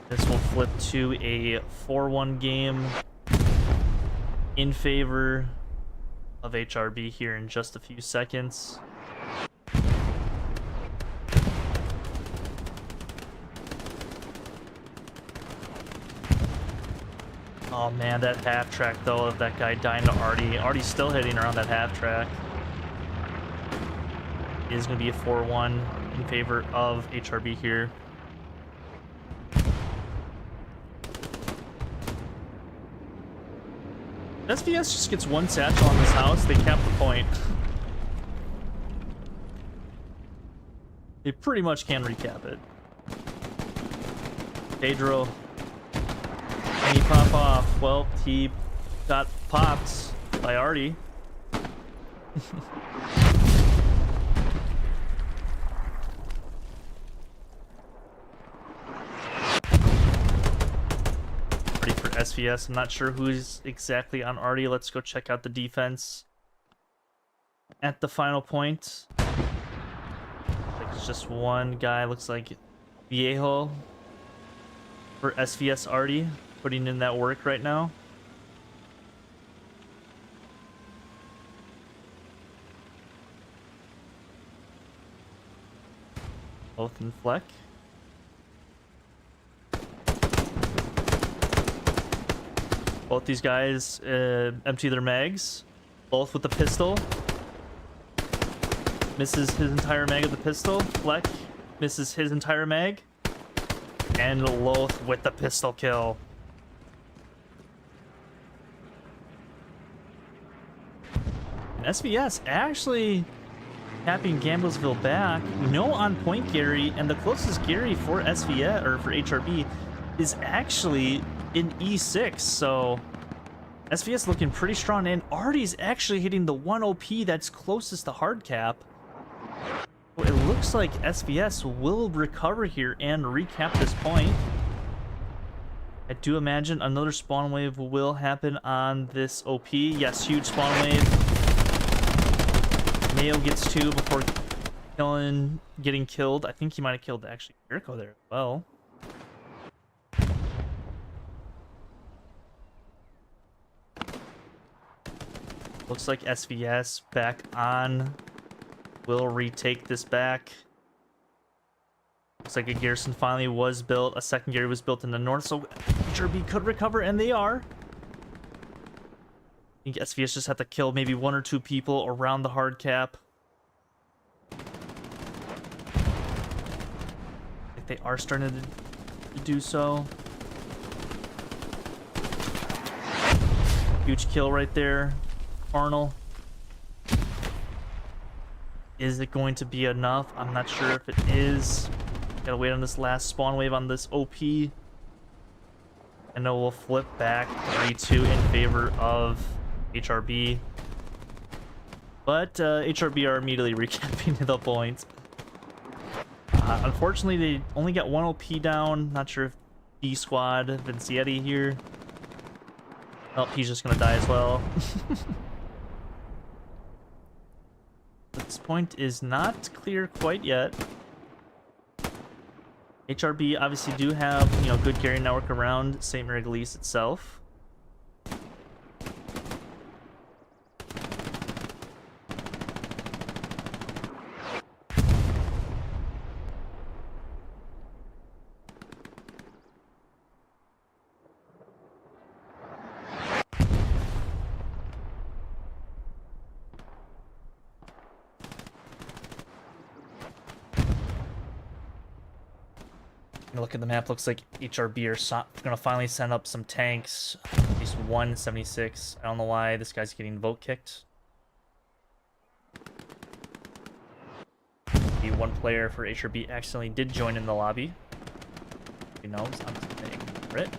This will flip to a 4-1 game in favor of HRB here in just a few seconds. Oh man, that half track though of that guy dying to Artie. Artie's still hitting around that half track. It is going to be a 4-1 in favor of HRB here. SVS just gets one satchel on this house. They cap the point. They pretty much can recap it. Pedro. Can he pop off? Well, he got popped by Artie. Ready for SVS. I'm not sure who's exactly on Artie. Let's go check out the defense at the final point. It's just one guy, looks like Viejo for SVS Artie, putting in that work right now. Both in Fleck. Both these guys empty their mags, both with the pistol. Misses his entire mag of the pistol. Fleck misses his entire mag. And Loth with the pistol kill. And SVS actually tapping Gamblesville back. No on point Gary, and the closest Gary for SVS or for HRB is actually in E6. So SVS looking pretty strong, and Artie's actually hitting the 1 OP that's closest to hard cap. It looks like SVS will recover here and recap this point. I do imagine another spawn wave will happen on this OP. Yes, huge spawn wave. Mayo gets 2 before getting killed. I think he might have killed actually Jericho there as well. Looks like SVS back on. Will retake this back. Looks like a garrison finally was built. A second Gary was built in the north, so HRB could recover, and they are. I think SVS just had to kill maybe 1 or 2 people around the hard cap. I think they are starting to do so. Huge kill right there. Arnold. Is it going to be enough? I'm not sure if it is. Gotta wait on this last spawn wave on this OP. And then we'll flip back 3-2 in favor of HRB. But HRB are immediately recapping the point. Unfortunately, they only got 1 OP down. Not sure if D squad Vincietti here. Oh, he's just gonna die as well. This point is not clear quite yet. HRB obviously do have, you know, good carry network around St. Mary-Galise itself. Look at the map. Looks like HRB are gonna finally send up some tanks. At least 176. I don't know why this guy's getting vote kicked. The one player for HRB accidentally did join in the lobby. He knows I'm taking it.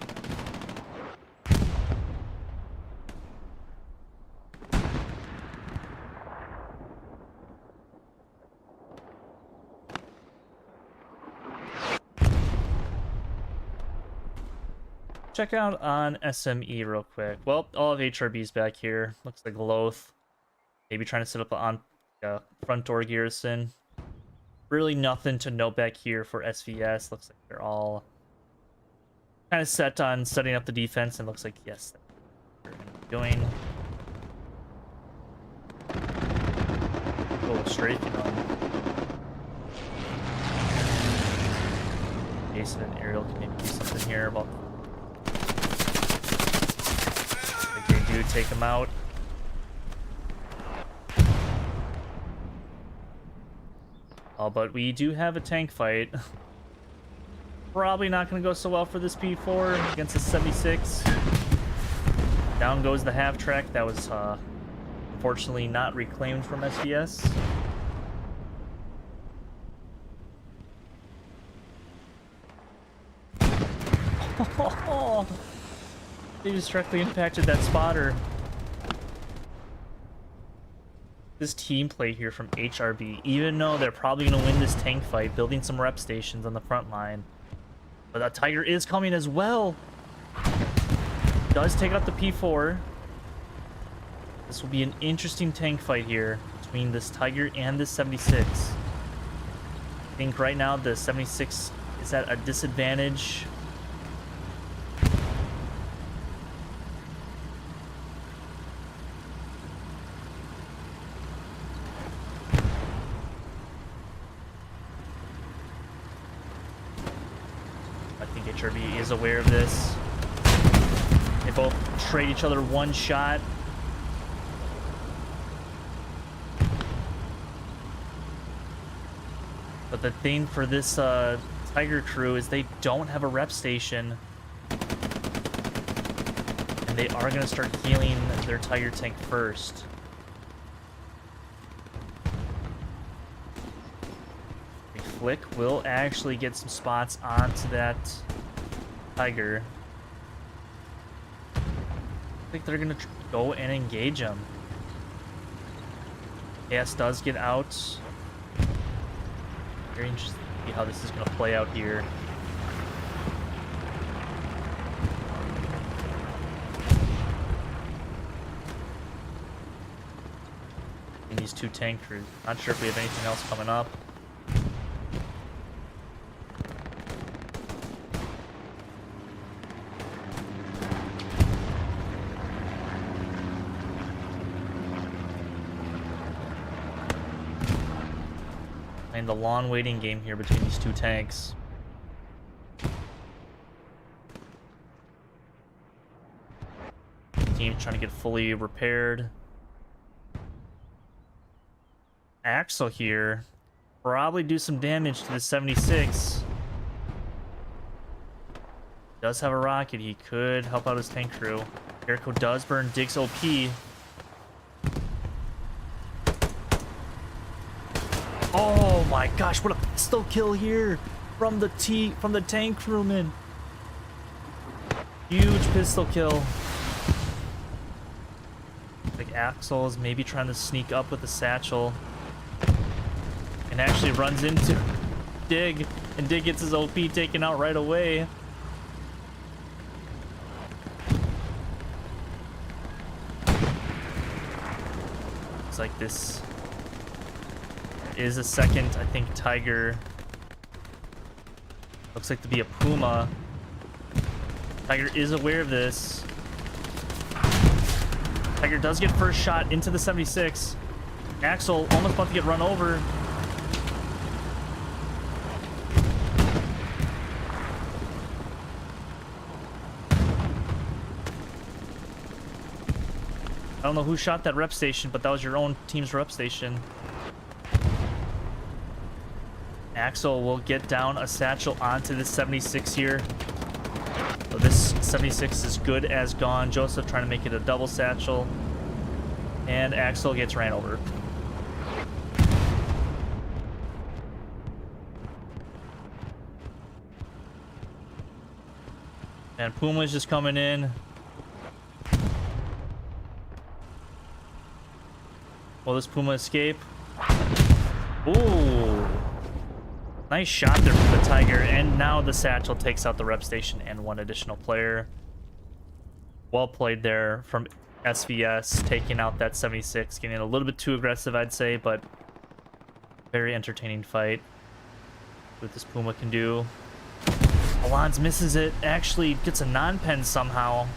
Check out on SME real quick. Well, all of HRB's back here. Looks like Loth. Maybe trying to set up on front door garrison. Really nothing to note back here for SVS. Looks like they're all kind of set on setting up the defense, and looks like, yes, that's what they're going to be doing. Go straight, you know. Jason and Ariel can maybe do something here about do take him out. Oh, but we do have a tank fight. Probably not going to go so well for this P4 against the 76. Down goes the half track. That was unfortunately not reclaimed from SVS. They just directly impacted that spotter. This team play here from HRB, even though they're probably going to win this tank fight, building some rep stations on the front line. But that Tiger is coming as well. Does take out the P4. This will be an interesting tank fight here between this Tiger and this 76. I think right now the 76 is at a disadvantage. I think HRB is aware of this. They both trade each other one shot. But the thing for this Tiger crew is they don't have a rep station. And they are going to start healing their Tiger tank first. Flick will actually get some spots onto that Tiger. I think they're going to go and engage him. KS does get out. Very interesting to see how this is going to play out here. And these two tank crews. Not sure if we have anything else coming up. The long waiting game here between these two tanks. Team's trying to get fully repaired. Axel here probably do some damage to the 76. Does have a rocket. He could help out his tank crew. Jericho does burn Diggs OP. Oh my gosh, what a pistol kill here from the tank crewman. Huge pistol kill. Like Axel is maybe trying to sneak up with the satchel. And actually runs into Dig. And Dig gets his OP taken out right away. It's like this is a second, I think, Tiger. Looks like to be a Puma. Tiger is aware of this. Tiger does get first shot into the 76. Axel almost about to get run over. I don't know who shot that rep station, but that was your own team's rep station. Axel will get down a satchel onto this 76 here. So this 76 is good as gone. Joseph trying to make it a double satchel. And Axel gets ran over. And Puma's just coming in. Will this Puma escape? Ooh. Nice shot there from the Tiger, and now the satchel takes out the rep station and one additional player. Well played there from SVS, taking out that 76, getting a little bit too aggressive, I'd say, but very entertaining fight. What this Puma can do. Alonz misses it, actually gets a non-pen somehow.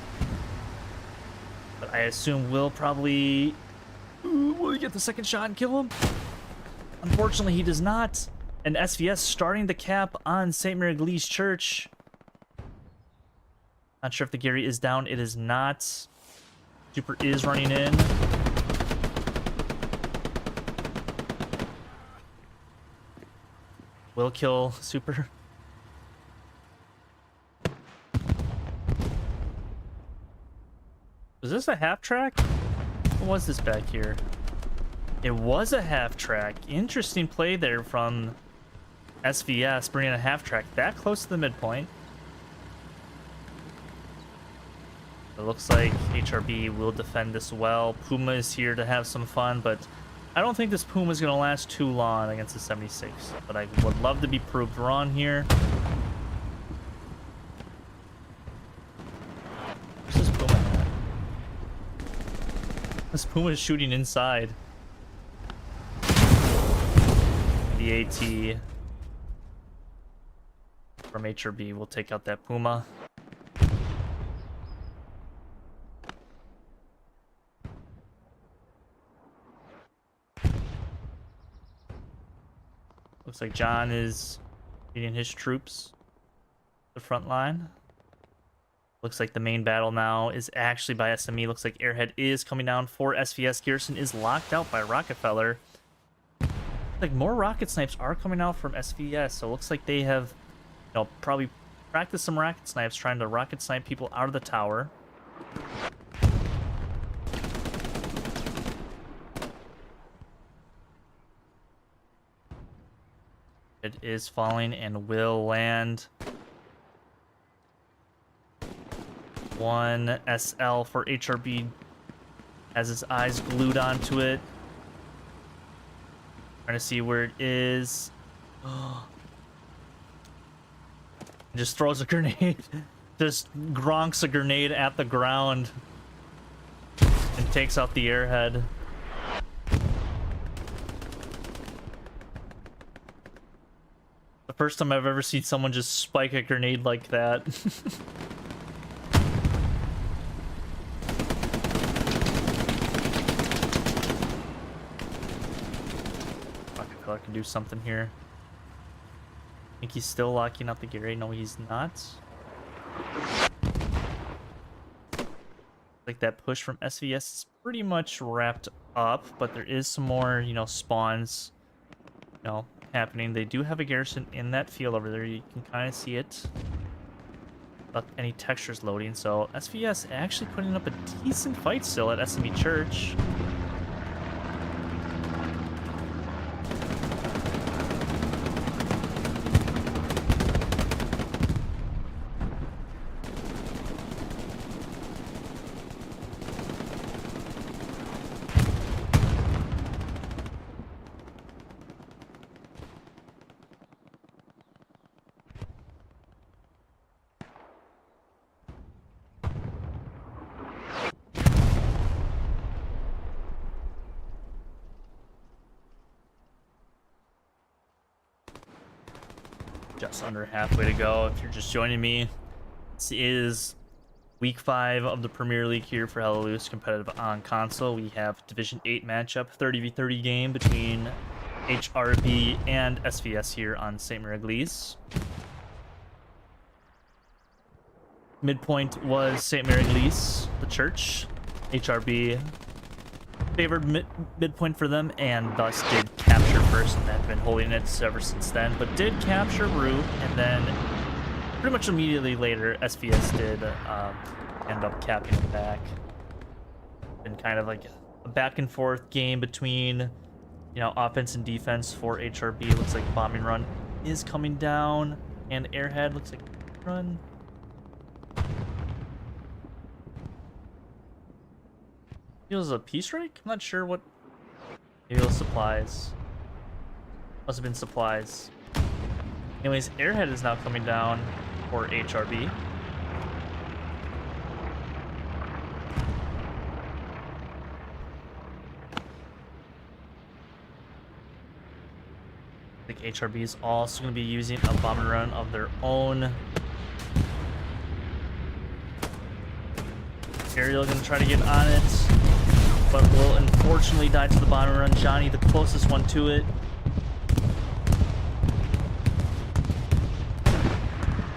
But I assume will probably... will he get the second shot and kill him? Unfortunately, he does not. And SVS starting the cap on St. Mary Glee's Church. Not sure if the Gary is down. It is not. Super is running in. Will kill Super. Was this a half track? What was this back here? It was a half track. Interesting play there from SVS, bringing a half track that close to the midpoint. It looks like HRB will defend this well. Puma is here to have some fun, but I don't think this Puma is going to last too long against the 76. But I would love to be proved wrong here. Where's this Puma at? This Puma is shooting inside. The AT from HRB will take out that Puma. Looks like John is leading his troops to the front line. Looks like the main battle now is actually by SME. Looks like Airhead is coming down for SVS. Garrison is locked out by Rockefeller. Like more rocket snipes are coming out from SVS, so it looks like they have, you know, probably practiced some rocket snipes trying to rocket snipe people out of the tower. It is falling and will land. One SL for HRB has his eyes glued onto it. Trying to see where it is. Just throws a grenade. Just gronks a grenade at the ground and takes out the airhead. The first time I've ever seen someone just spike a grenade like that. I can do something here. I think he's still locking up the Gary. No, he's not. Like that push from SVS is pretty much wrapped up, but there is some more, you know, spawns, you know, happening. They do have a garrison in that field over there. You can kind of see it. Without any textures loading. So SVS actually putting up a decent fight still at SME Church. Just under halfway to go. If you're just joining me, this is week 5 of the Premier League here for Hella Loose competitive on console. We have Division 8 matchup, 30v30 game between HRB and SVS here on St. Mary-Église. Midpoint was St. Mary-Église, the church. HRB favored midpoint for them, and thus did capture first, and have been holding it ever since then, but did capture Rue, and then pretty much immediately later SVS did end up capping it back. Been kind of like a back and forth game between, you know, offense and defense for HRB. Looks like bombing run is coming down, and airhead looks like run. Feels a peace strike? I'm not sure what. Maybe it was supplies. Must have been supplies. Anyways, airhead is now coming down for HRB. I think HRB is also going to be using a bombing run of their own. Ariel going to try to get on it, but will unfortunately die to the bombing run. Johnny, the closest one to it,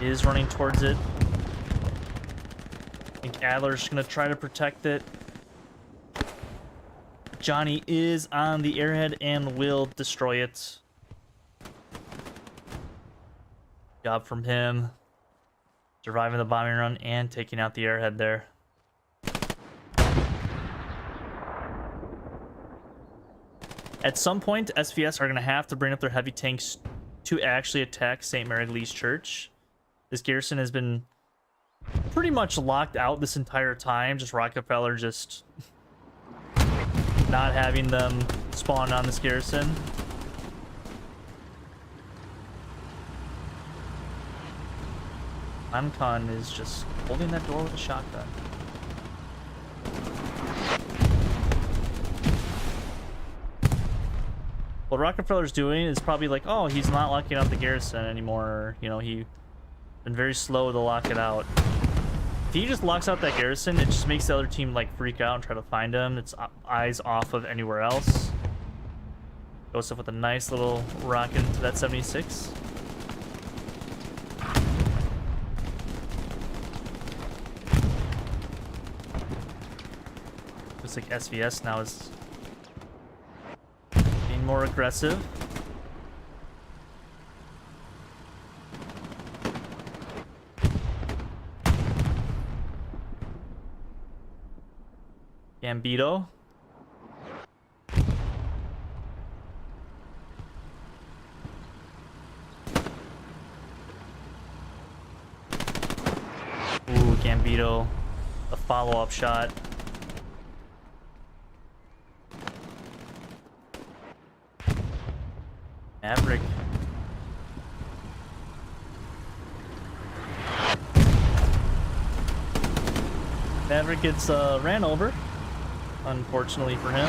is running towards it. I think Adler's going to try to protect it. Johnny is on the airhead and will destroy it. Job from him. Surviving the bombing run and taking out the airhead there. At some point, SVS are going to have to bring up their heavy tanks to actually attack St. Mary Lee's Church. This garrison has been pretty much locked out this entire time. Just Rockefeller just not having them spawn on this garrison. Ankon is just holding that door with a shotgun. What Rockefeller's doing is probably like, oh, he's not locking out the garrison anymore. You know, he's been very slow to lock it out. If he just locks out that garrison, it just makes the other team like freak out and try to find him. It's eyes off of anywhere else. Goes up with a nice little rocket into that 76. Looks like SVS now is being more aggressive. Gambito. Ooh, Gambito. A follow-up shot. Maverick. Maverick gets ran over, unfortunately for him.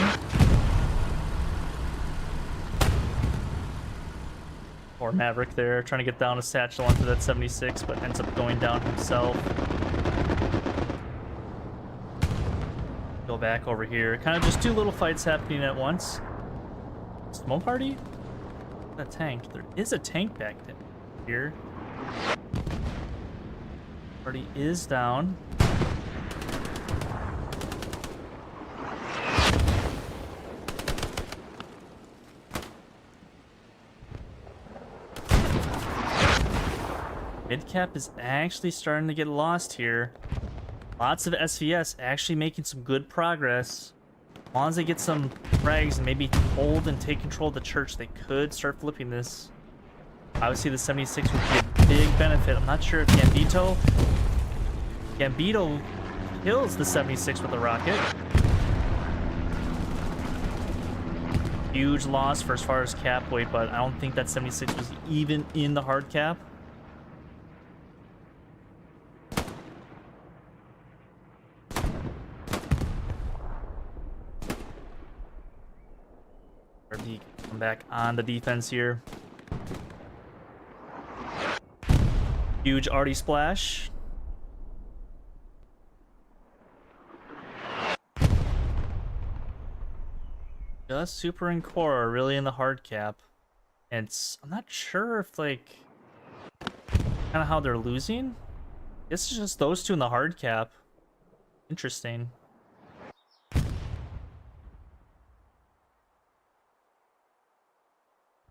Or Maverick there, trying to get down a satchel onto that 76, but ends up going down himself. Go back over here. Kind of just two little fights happening at once. Smoke party? A tank. There is a tank back here. Party is down. Midcap is actually starting to get lost here. Lots of SVS actually making some good progress. As long as they get some frags and maybe hold and take control of the church, they could start flipping this. Obviously, the 76 would be a big benefit. I'm not sure if Gambito kills the 76 with a rocket. Huge loss for as far as cap weight, but I don't think that 76 was even in the hard cap. RB come back on the defense here. Huge arty splash. Just Super and Core are really in the hard cap. And I'm not sure if, like, kind of how they're losing. This is just those two in the hard cap. Interesting.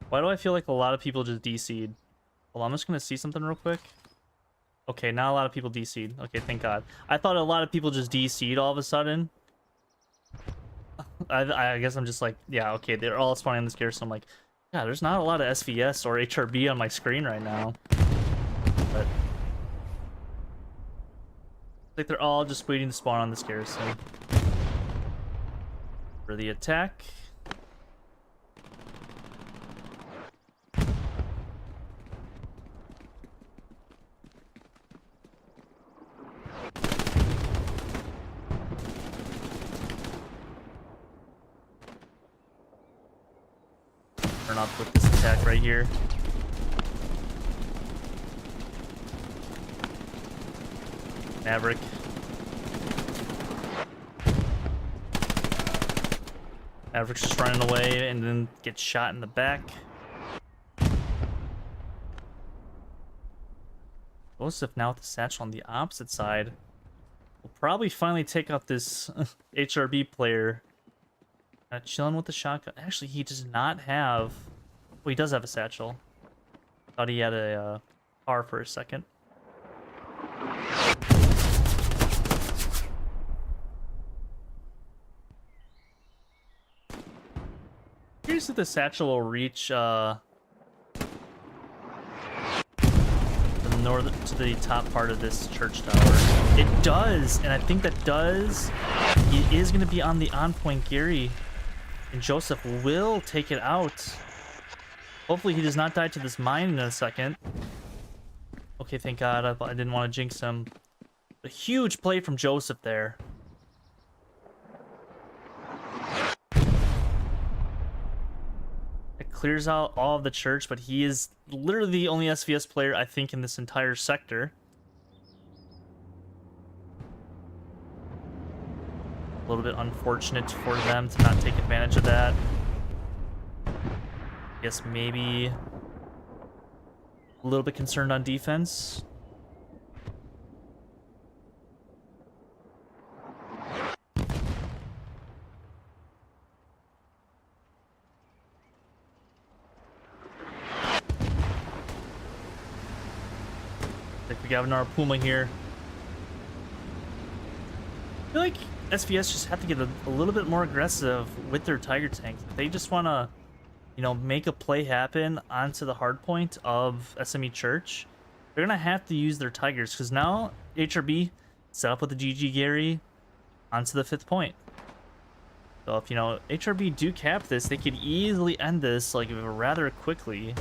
Why do I feel like a lot of people just DC'd? Well, I'm just going to see something real quick. Okay, not a lot of people DC'd. Okay, thank God. I thought a lot of people just DC'd all of a sudden. I guess I'm just like, yeah, okay, they're all spawning on this gear, so I'm like, yeah, there's not a lot of SVS or HRB on my screen right now. But like they're all just waiting to spawn on this garrison. For the attack. Turn off with this attack right here. Maverick. Maverick's just running away and then gets shot in the back. Joseph now with the satchel on the opposite side. We'll probably finally take out this HRB player. Chilling with the shotgun. Actually, he does not have... Well, he does have a satchel. Thought he had a car for a second. Curious if the satchel will reach the north to the top part of this church tower. It does, and I think that does. It is going to be on the on-point Gary, and Joseph will take it out. Hopefully he does not die to this mine in a second. Okay, thank God. I didn't want to jinx him. A huge play from Joseph there. It clears out all of the church, but he is literally the only SVS player, I think, in this entire sector. A little bit unfortunate for them to not take advantage of that. Guess maybe a little bit concerned on defense. Like we got another Puma here. I feel like SVS just have to get a little bit more aggressive with their Tiger tanks. If they just want to, you know, make a play happen onto the hard point of SME Church, they're gonna have to use their Tigers, because now HRB set up with the GG Gary onto the 5th point. So if, you know, HRB do cap this, they could easily end this like rather quickly.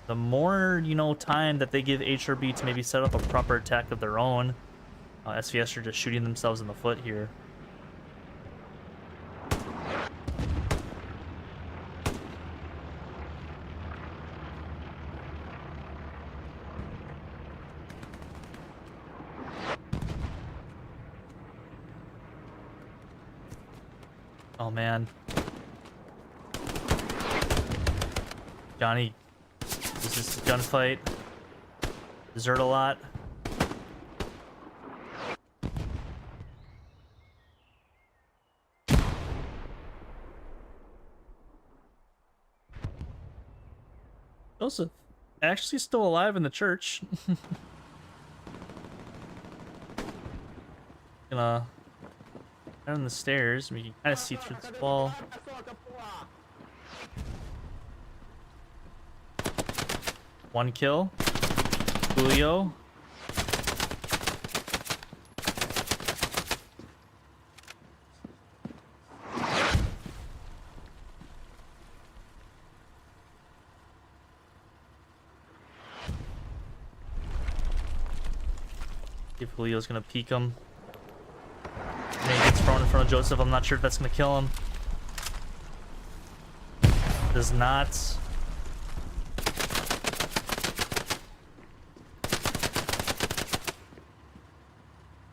The more, you know, time that they give HRB to maybe set up a proper attack of their own, SVS are just shooting themselves in the foot here. Oh man. Johnny, this is a gunfight. Desert a lot. Joseph, actually still alive in the church. Gonna down the stairs. We can kind of see through this wall. One kill. Julio. If Julio's gonna peek him. And he gets thrown in front of Joseph. I'm not sure if that's gonna kill him. Does not.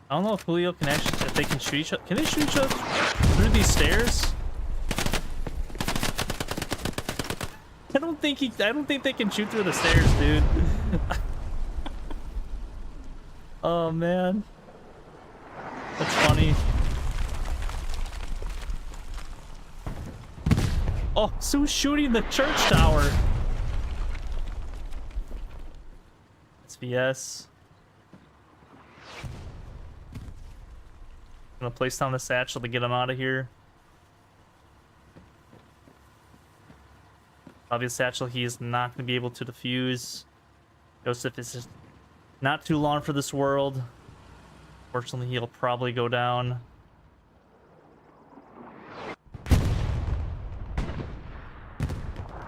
I don't know if Julio can actually, if they can shoot each other. Can they shoot each other through these stairs? I don't think they can shoot through the stairs, dude. Oh man. That's funny. Oh, so who's shooting the church tower? SVS. Gonna place down the satchel to get him out of here. Obvious satchel, he is not gonna be able to defuse. Joseph is just not too long for this world. Fortunately, he'll probably go down.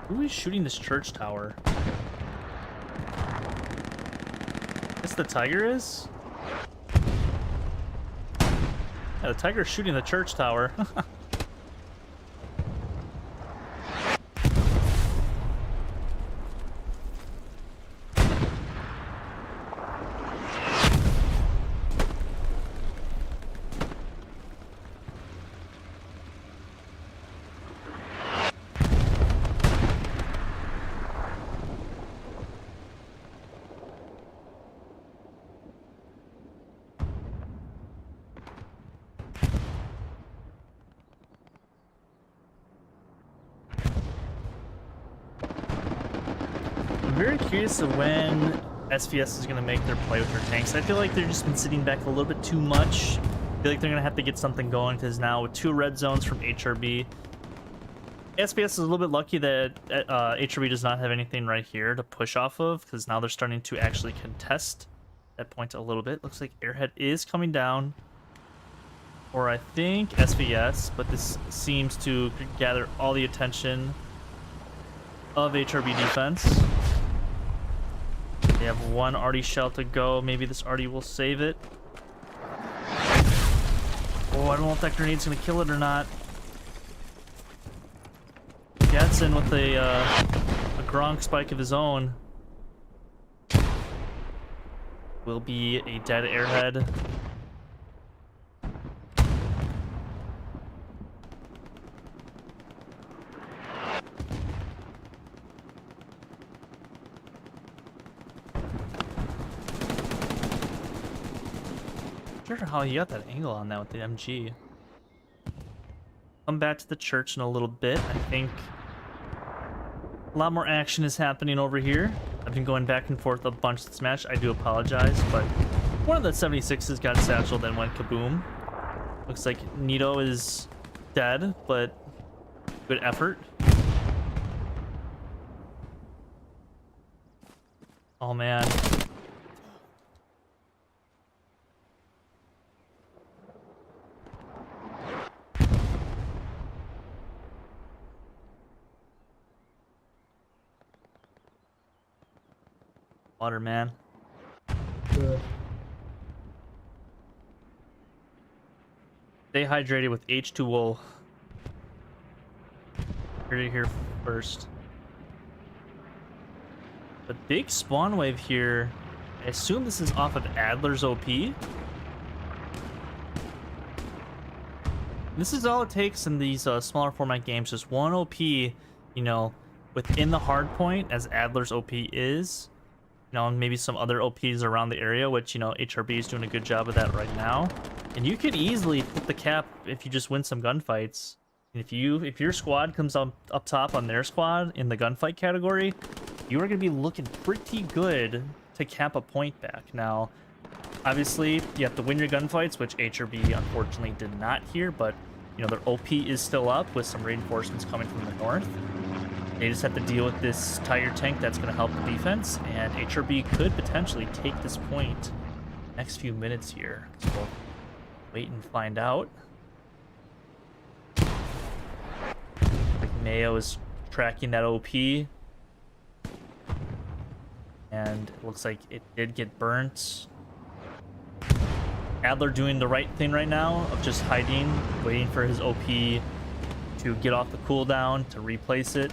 Who is shooting this church tower? I guess the Tiger is? Yeah, the Tiger's shooting the church tower. very curious of when SVS is going to make their play with their tanks. I feel like they've just been sitting back a little bit too much. I feel like they're going to have to get something going because now with 2 red zones from HRB, SVS is a little bit lucky that HRB does not have anything right here to push off of, because now they're starting to actually contest that point a little bit. Looks like Airhead is coming down, or I think SVS, but this seems to gather all the attention of HRB defense. They have 1 arty shell to go. Maybe this arty will save it. Oh, I don't know if that grenade's gonna kill it or not. Gadsden with a Gronk spike of his own will be a dead Airhead. Not sure how he got that angle on that with the MG. Come back to the church in a little bit. I think a lot more action is happening over here. I've been going back and forth a bunch this match. I do apologize, but one of the 76s got satcheled and went kaboom. Looks like Nito is dead, but good effort. Oh man. Water, man. Good. Stay hydrated with H2O. Heard it here first. The big spawn wave here. I assume this is off of Adler's OP. This is all it takes in these smaller format games. Just 1 OP, you know, within the hard point, as Adler's OP is. You know, and maybe some other OPs around the area, which, you know, HRB is doing a good job of that right now. And you could easily hit the cap if you just win some gunfights. And if your squad comes up top on their squad in the gunfight category, you are going to be looking pretty good to cap a point back. Now, obviously, you have to win your gunfights, which HRB unfortunately did not here, but, you know, their OP is still up with some reinforcements coming from the north. They just have to deal with this Tiger tank that's going to help the defense, and HRB could potentially take this point next few minutes here. So we'll wait and find out. Like Mayo is tracking that OP, and it looks like it did get burnt. Adler doing the right thing right now of just hiding, waiting for his OP to get off the cooldown to replace it.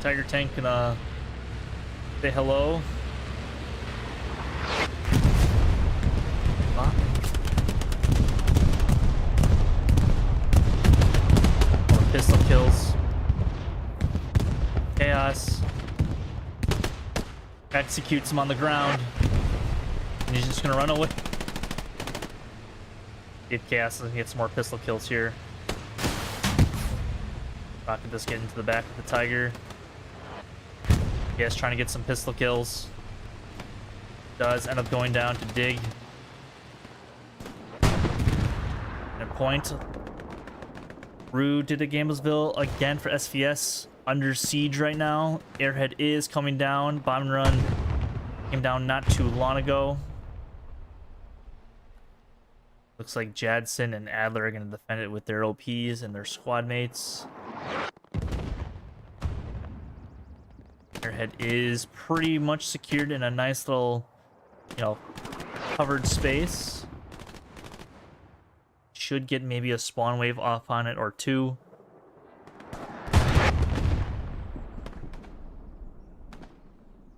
Tiger tank gonna say hello. More pistol kills. Chaos executes him on the ground, and he's just gonna run away. If Chaos doesn't get some more pistol kills here. Rocket this get into the back of the Tiger. Yes, trying to get some pistol kills. Does end up going down to dig. And a point. Rude did a Gamblesville again for SVS. Under siege right now. Airhead is coming down. Bomb and run came down not too long ago. Looks like Jadson and Adler are going to defend it with their OPs and their squad mates. Airhead is pretty much secured in a nice little, you know, covered space. Should get maybe a spawn wave off on it or 2.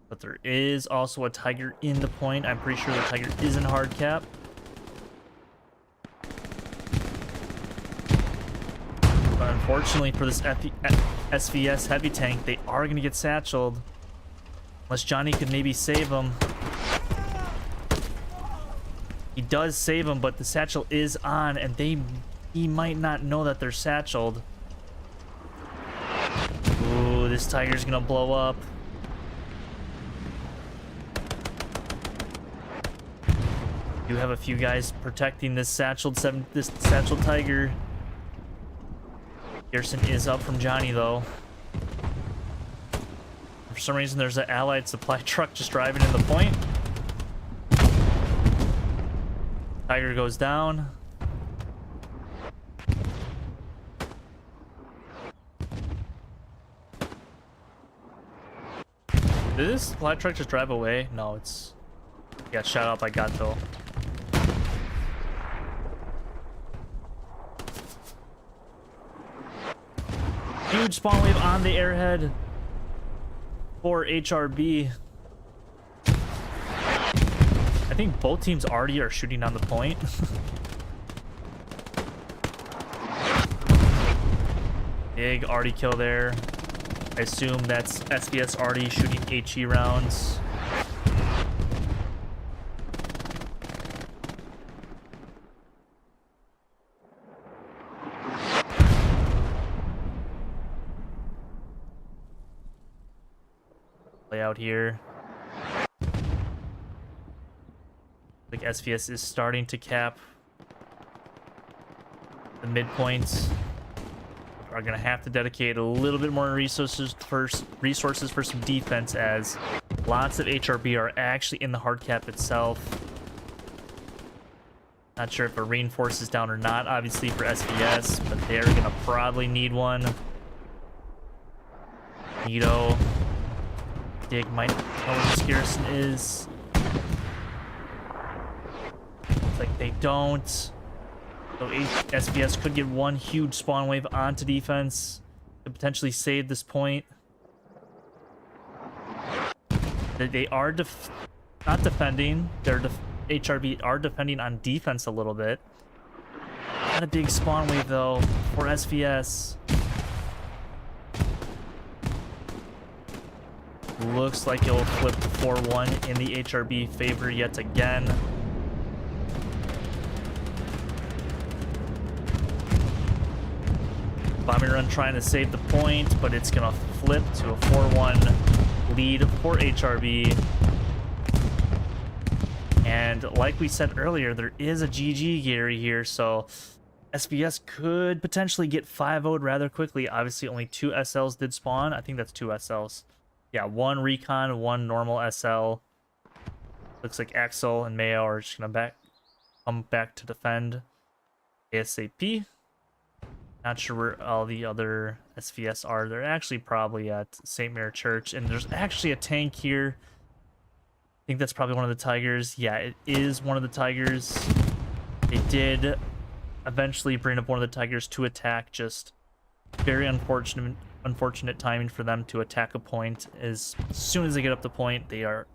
But there is also a Tiger in the point. I'm pretty sure the Tiger is in hard cap. But unfortunately for this SVS heavy tank, they are going to get satcheled. Unless Johnny could maybe save them. He does save him, but the satchel is on, and he might not know that they're satcheled. Ooh, this tiger's gonna blow up. You have a few guys protecting this satchel tiger. Pearson is up from Johnny though. For some reason, there's an allied supply truck just driving in the point. Tiger goes down. Did this supply truck just drive away? No, it's got shot out by Gato. Huge spawn wave on the airhead for HRB. I think both teams already are shooting on the point. Big already kill there. I assume that's SVS already shooting HE rounds. Play out here. Like SVS is starting to cap the midpoints. Are gonna have to dedicate a little bit more resources for some defense, as lots of HRB are actually in the hard cap itself. Not sure if a reinforce is down or not, obviously for SVS, but they're gonna probably need one. Nito. Dig might know where this garrison is. Looks like they don't. So SVS could get one huge spawn wave onto defense to potentially save this point. They are not defending. HRB are defending on defense a little bit. Not a big spawn wave though for SVS. Looks like it'll flip to 4-1 in the HRB favor yet again. Bombing run trying to save the point, but it's gonna flip to a 4-1 lead for HRB. And like we said earlier, there is a GG Gary here, so SVS could potentially get 5-0'd rather quickly. Obviously, only 2 SLs did spawn. I think that's 2 SLs. Yeah, 1 recon, 1 normal SL. Looks like Axel and Mayo are just gonna come back to defend ASAP. Not sure where all the other SVS are. They're actually probably at St. Mary Church, and there's actually a tank here. I think that's probably one of the Tigers. Yeah, it is one of the Tigers. They did eventually bring up one of the Tigers to attack. Just very unfortunate timing for them to attack a point. As soon as they get up the point, they are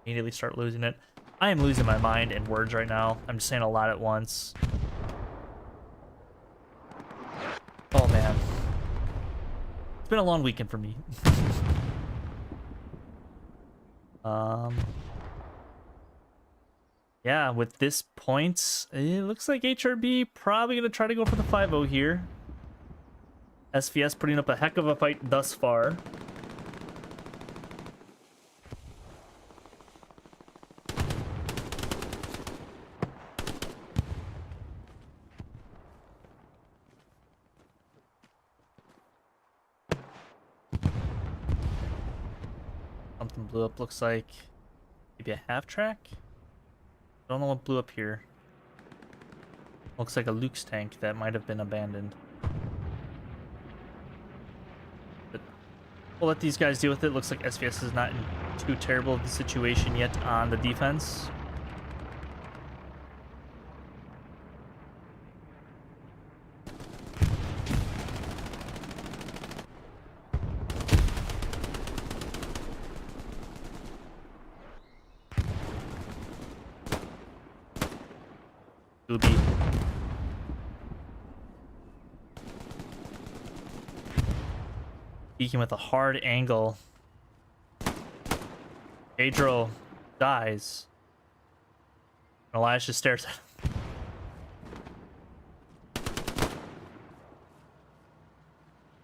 immediately start losing it. I am losing my mind and words right now. I'm just saying a lot at once. Oh man, it's been a long weekend for me. Yeah, with this point, it looks like HRB probably gonna try to go for the 5-0 here. SVS putting up a heck of a fight thus far. Something blew up, looks like maybe a half track. Don't know what blew up here. Looks like a Luke's tank that might have been abandoned. But we'll let these guys deal with it. Looks like SVS is not in too terrible of a situation yet on the defense. Gooby. Peeking with a hard angle. Pedro dies. Elias just stares at him.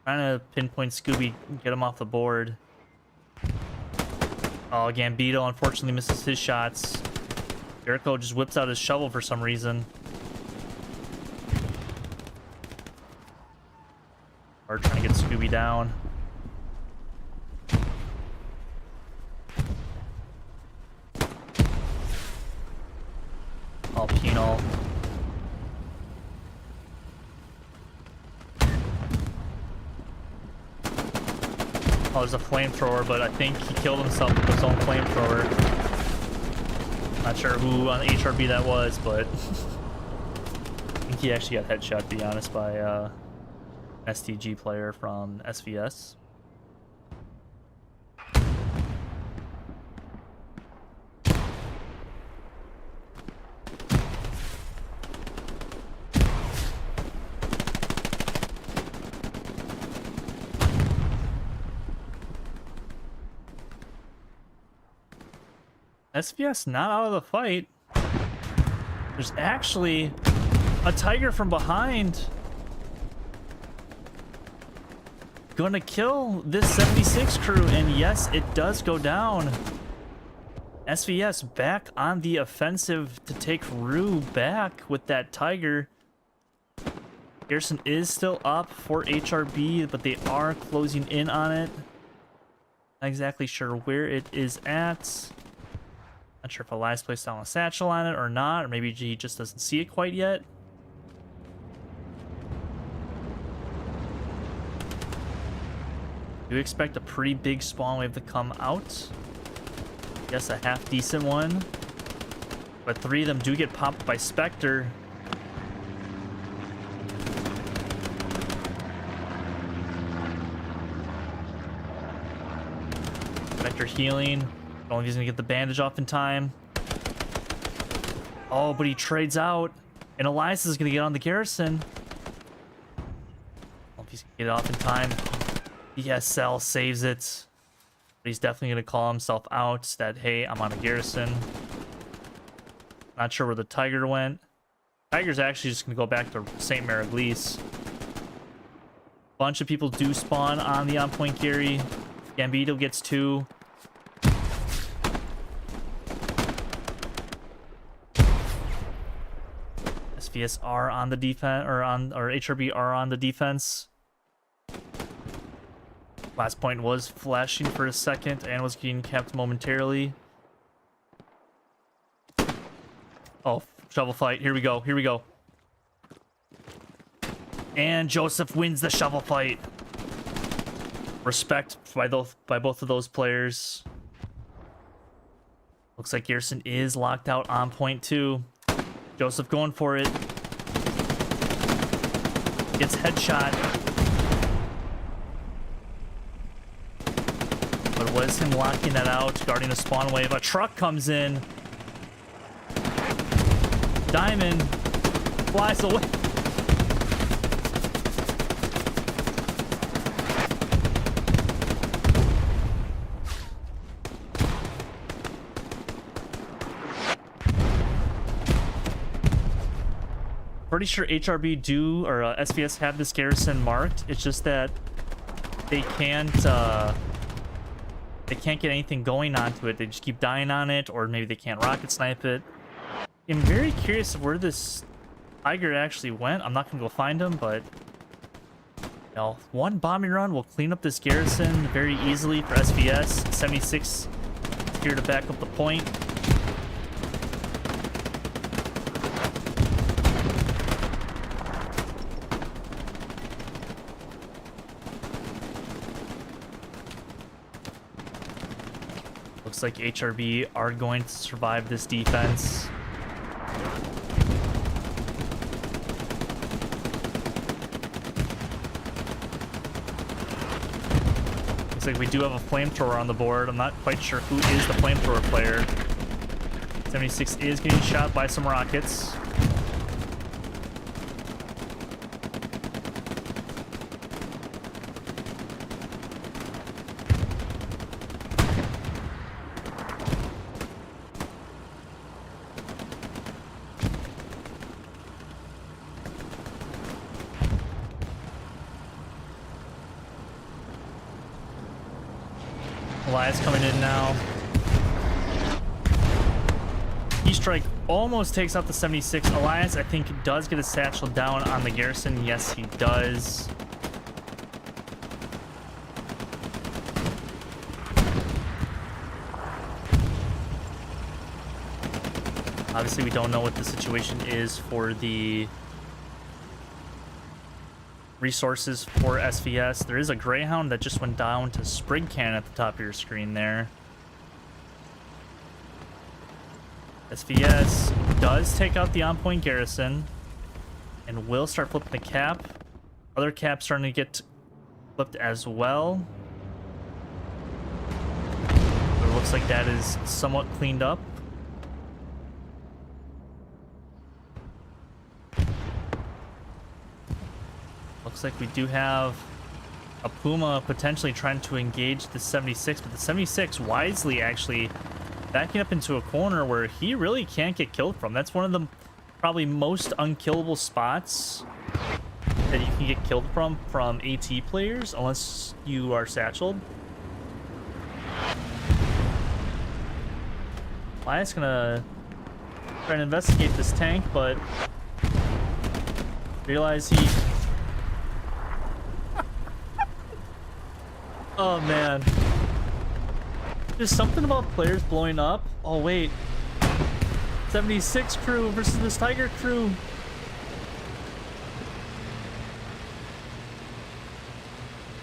Trying to pinpoint Scooby, get him off the board. Oh, Gambito unfortunately misses his shots. Jericho just whips out his shovel for some reason. Or trying to get Scooby down. All penal. Oh, there's a flamethrower, but I think he killed himself with his own flamethrower. Not sure who on the HRB that was, but I think he actually got headshot, to be honest, by an STG player from SVS. SVS not out of the fight. There's actually a tiger from behind. Gonna kill this 76 crew, and yes, it does go down. SVS back on the offensive to take Rue back with that tiger. Garrison is still up for HRB, but they are closing in on it. Not exactly sure where it is at. Not sure if Elias placed down a satchel on it or not, or maybe he just doesn't see it quite yet. Do expect a pretty big spawn wave to come out. Yes, a half decent one. But 3 of them do get popped by Spectre. Spectre healing. Don't know if he's gonna get the bandage off in time. Oh, but he trades out. And Elias is gonna get on the Garrison. I don't know if he's gonna get it off in time. Yes, Cell saves it. But he's definitely gonna call himself out that, hey, I'm on a Garrison. Not sure where the Tiger went. Tiger's actually just gonna go back to St. Maraglise. Bunch of people do spawn on the on-point Gary. Gambito gets 2. SVS are on the defense, or HRB are on the defense. Last point was flashing for a second and was getting capped momentarily. Oh, shovel fight. Here we go. Here we go. And Joseph wins the shovel fight. Respect by both of those players. Looks like Garrison is locked out on point 2. Joseph going for it. Gets headshot. But it was him locking that out, guarding a spawn wave. A truck comes in. Diamond flies away. Pretty sure HRB do, or SVS have this Garrison marked. It's just that they can't get anything going onto it. They just keep dying on it, or maybe they can't rocket snipe it. I'm very curious of where this Tiger actually went. I'm not gonna go find him, but you know, one bombing run will clean up this Garrison very easily for SVS. 76 here to back up the point. Looks like HRB are going to survive this defense. Looks like we do have a flamethrower on the board. I'm not quite sure who is the flamethrower player. 76 is getting shot by some rockets. Elias coming in now. E-Strike almost takes out the 76. Elias, I think, does get a satchel down on the Garrison. Yes, he does. Obviously, we don't know what the situation is for the resources for SVS. There is a Greyhound that just went down to Sprig Cannon at the top of your screen there. SVS does take out the on-point Garrison and will start flipping the cap. Other caps starting to get flipped as well. But it looks like that is somewhat cleaned up. Looks like we do have a Puma potentially trying to engage the 76, but the 76 wisely actually backing up into a corner where he really can't get killed from. That's one of the probably most unkillable spots that you can get killed from AT players, unless you are satcheled. Elias gonna try and investigate this tank, but realize he... Oh man. There's something about players blowing up. Oh wait. 76 crew versus this Tiger crew.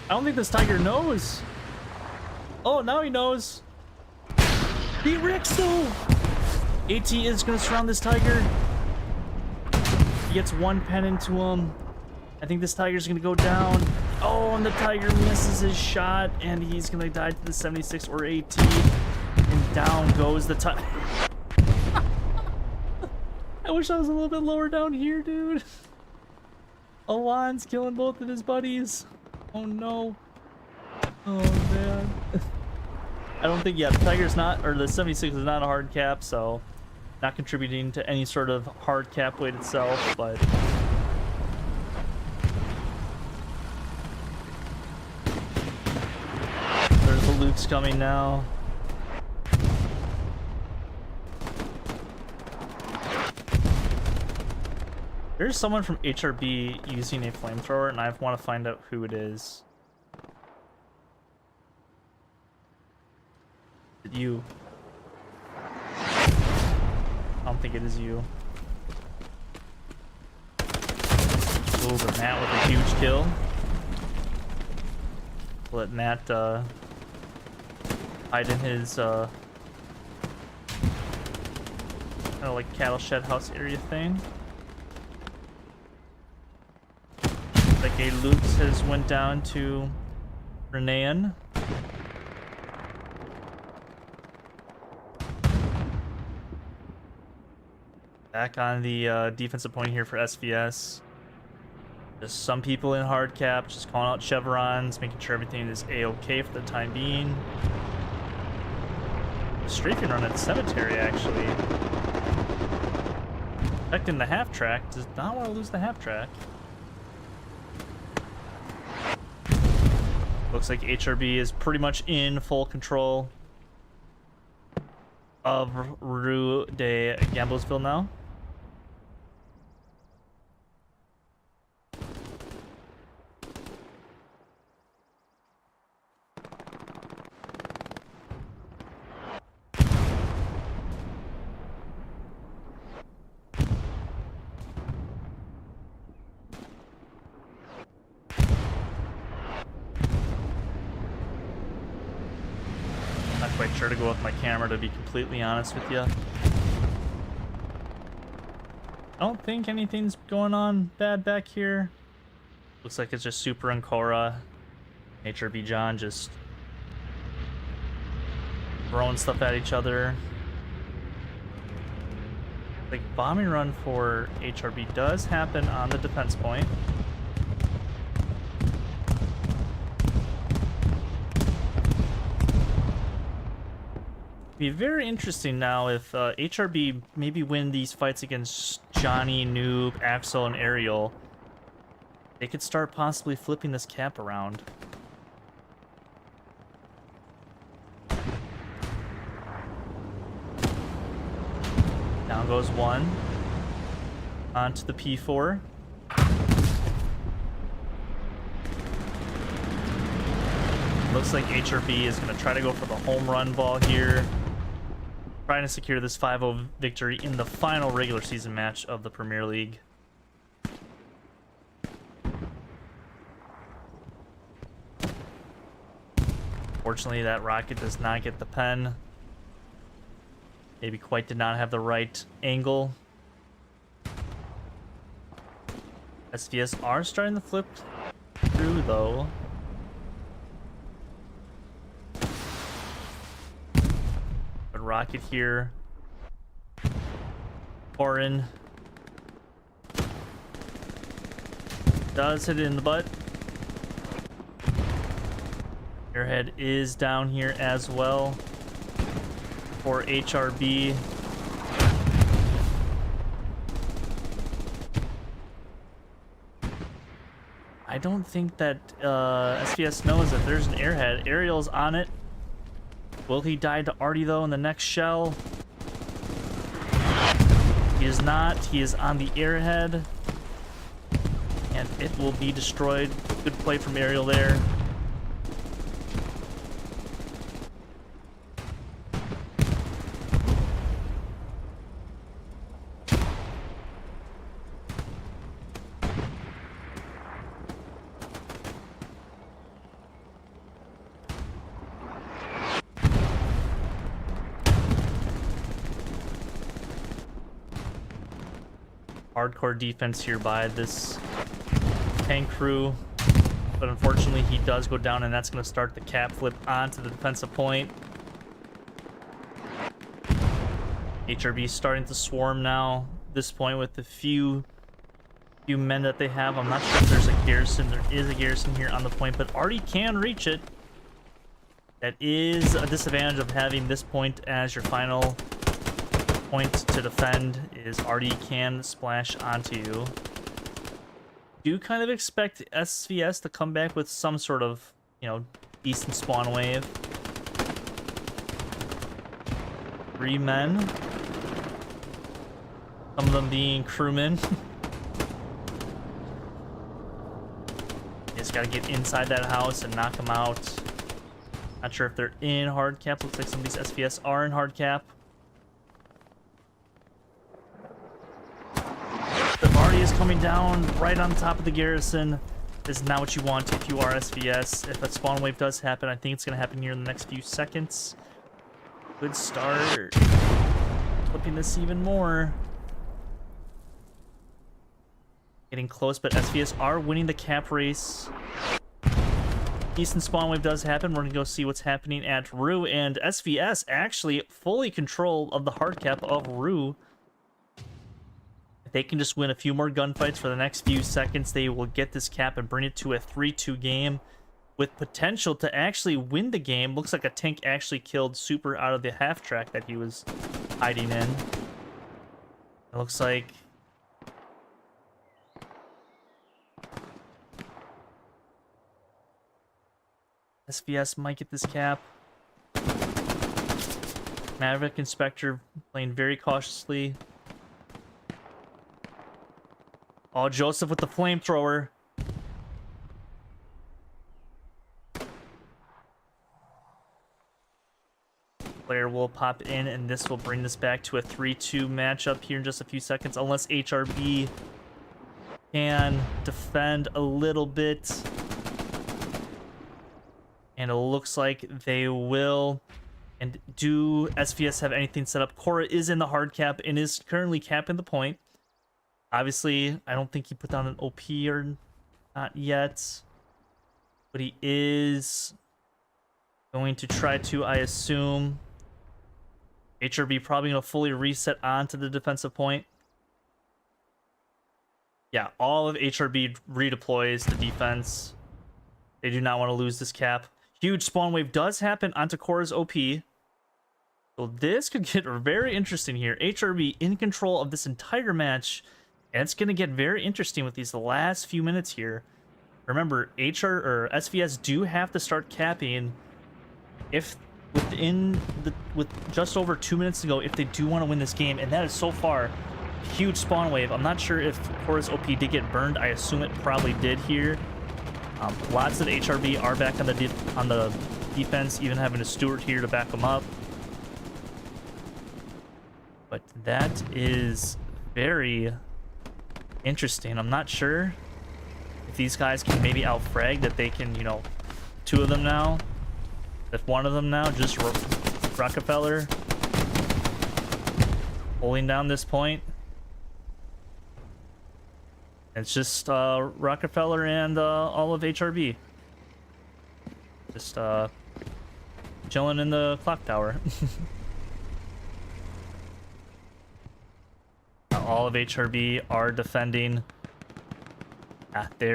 I don't think this Tiger knows. Oh, now he knows. Beat Rex though. AT is gonna surround this Tiger. He gets one pen into him. I think this Tiger's gonna go down. Oh, and the Tiger misses his shot, and he's gonna die to the 76 or AT. And down goes the Tiger. I wish I was a little bit lower down here, dude. Alon's killing both of his buddies. Oh no. Oh man. I don't think, yeah, the Tiger's not, or the 76 is not a hard cap, so not contributing to any sort of hard cap weight itself, but there's the Luke's coming now. There's someone from HRB using a flamethrower, and I want to find out who it is. Is it you? I don't think it is you. Oh, but Matt with a huge kill. Let Matt hide in his kind of like cattle shed house area thing. Like a Luke's has went down to Renayan. Back on the defensive point here for SVS. Just some people in hard cap, just calling out chevrons, making sure everything is a-okay for the time being. Strafing run at Cemetery, actually. Protecting the half track, does not want to lose the half track. Looks like HRB is pretty much in full control of Rue de Gamblesville now. Quite sure to go with my camera, to be completely honest with you. I don't think anything's going on bad back here. Looks like it's just Super and Cora. HRB John just throwing stuff at each other. Like, bombing run for HRB does happen on the defense point. Be very interesting now if HRB maybe win these fights against Johnny, Noob, Axel, and Ariel. They could start possibly flipping this cap around. Down goes one. Onto the P4. Looks like HRB is going to try to go for the home run ball here. Trying to secure this 5-0 victory in the final regular season match of the Premier League. Fortunately, that rocket does not get the pen. Maybe quite did not have the right angle. SVS are starting to flip through, though. Good rocket here. Orin does hit it in the butt. Airhead is down here as well for HRB. I don't think that SVS knows that there's an airhead. Ariel's on it. Will he die to Artie, though, in the next shell? He is not. He is on the airhead. And it will be destroyed. Good play from Ariel there. Hardcore defense here by this tank crew, but unfortunately he does go down, and that's going to start the cap flip onto the defensive point. HRB starting to swarm now at this point with the few men that they have. I'm not sure if there's a garrison. There is a garrison here on the point, but Artie can reach it. That is a disadvantage of having this point as your final point to defend, is Artie can splash onto you. Do kind of expect SVS to come back with some sort of, you know, decent spawn wave. 3 men. Some of them being crewmen. Just gotta get inside that house and knock them out. Not sure if they're in hard cap. Looks like some of these SVS are in hard cap. The Artie is coming down right on top of the garrison. This is not what you want if you are SVS. If a spawn wave does happen, I think it's going to happen here in the next few seconds. Good start. Flipping this even more. Getting close, but SVS are winning the cap race. Decent spawn wave does happen. We're going to go see what's happening at Rue, and SVS actually fully control of the hard cap of Rue. They can just win a few more gunfights for the next few seconds. They will get this cap and bring it to a 3-2 game with potential to actually win the game. Looks like a tank actually killed Super out of the half track that he was hiding in. It looks like SVS might get this cap. Maverick Inspector playing very cautiously. Oh, Joseph with the flamethrower. Player will pop in, and this will bring this back to a 3-2 matchup here in just a few seconds, unless HRB can defend a little bit. And it looks like they will. And do SVS have anything set up? Cora is in the hard cap and is currently capping the point. Obviously, I don't think he put down an OP or not yet. But he is going to try to, I assume. HRB probably going to fully reset onto the defensive point. Yeah, all of HRB redeploys the defense. They do not want to lose this cap. Huge spawn wave does happen onto Cora's OP. So this could get very interesting here. HRB in control of this entire match. And it's going to get very interesting with these last few minutes here. Remember, SVS do have to start capping if with just over 2 minutes to go if they do want to win this game, and that is so far a huge spawn wave. I'm not sure if Cora's OP did get burned. I assume it probably did here. Lots of HRB are back on the defense, even having a Stewart here to back them up. But that is very interesting. I'm not sure if these guys can maybe outfrag, that they can, you know, two of them now. If one of them now, just Rockefeller holding down this point. It's just Rockefeller and all of HRB. Just chilling in the clock tower. All of HRB are defending. They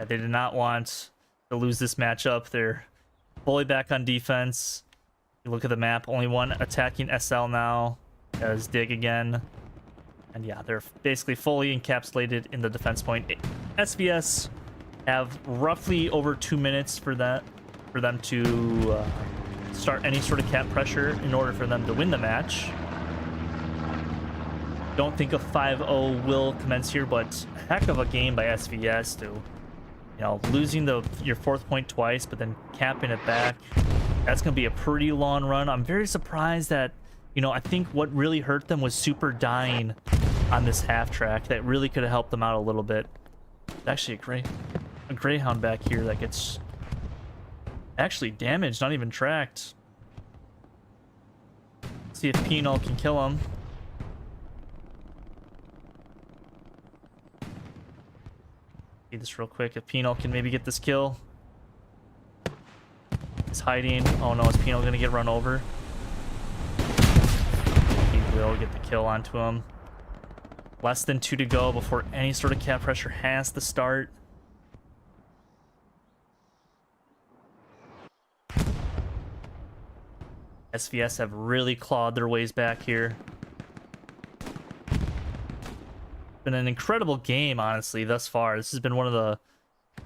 did not want to lose this matchup. They're fully back on defense. You look at the map, only one attacking SL now. As Dig again. And yeah, they're basically fully encapsulated in the defense point. SVS have roughly over 2 minutes for them to start any sort of cap pressure in order for them to win the match. Don't think a 5-0 will commence here, but heck of a game by SVS to, you know, losing your fourth point twice, but then capping it back. That's going to be a pretty long run. I'm very surprised that, you know, I think what really hurt them was super dying on this half track. That really could have helped them out a little bit. It's actually a Greyhound back here that gets actually damaged, not even tracked. See if Pino can kill him. See this real quick. If Pino can maybe get this kill. He's hiding. Oh no, is Pino gonna get run over? He will get the kill onto him. Less than 2 to go before any sort of cap pressure has to start. SVS have really clawed their ways back here. Been an incredible game, honestly, thus far. This has been one of the,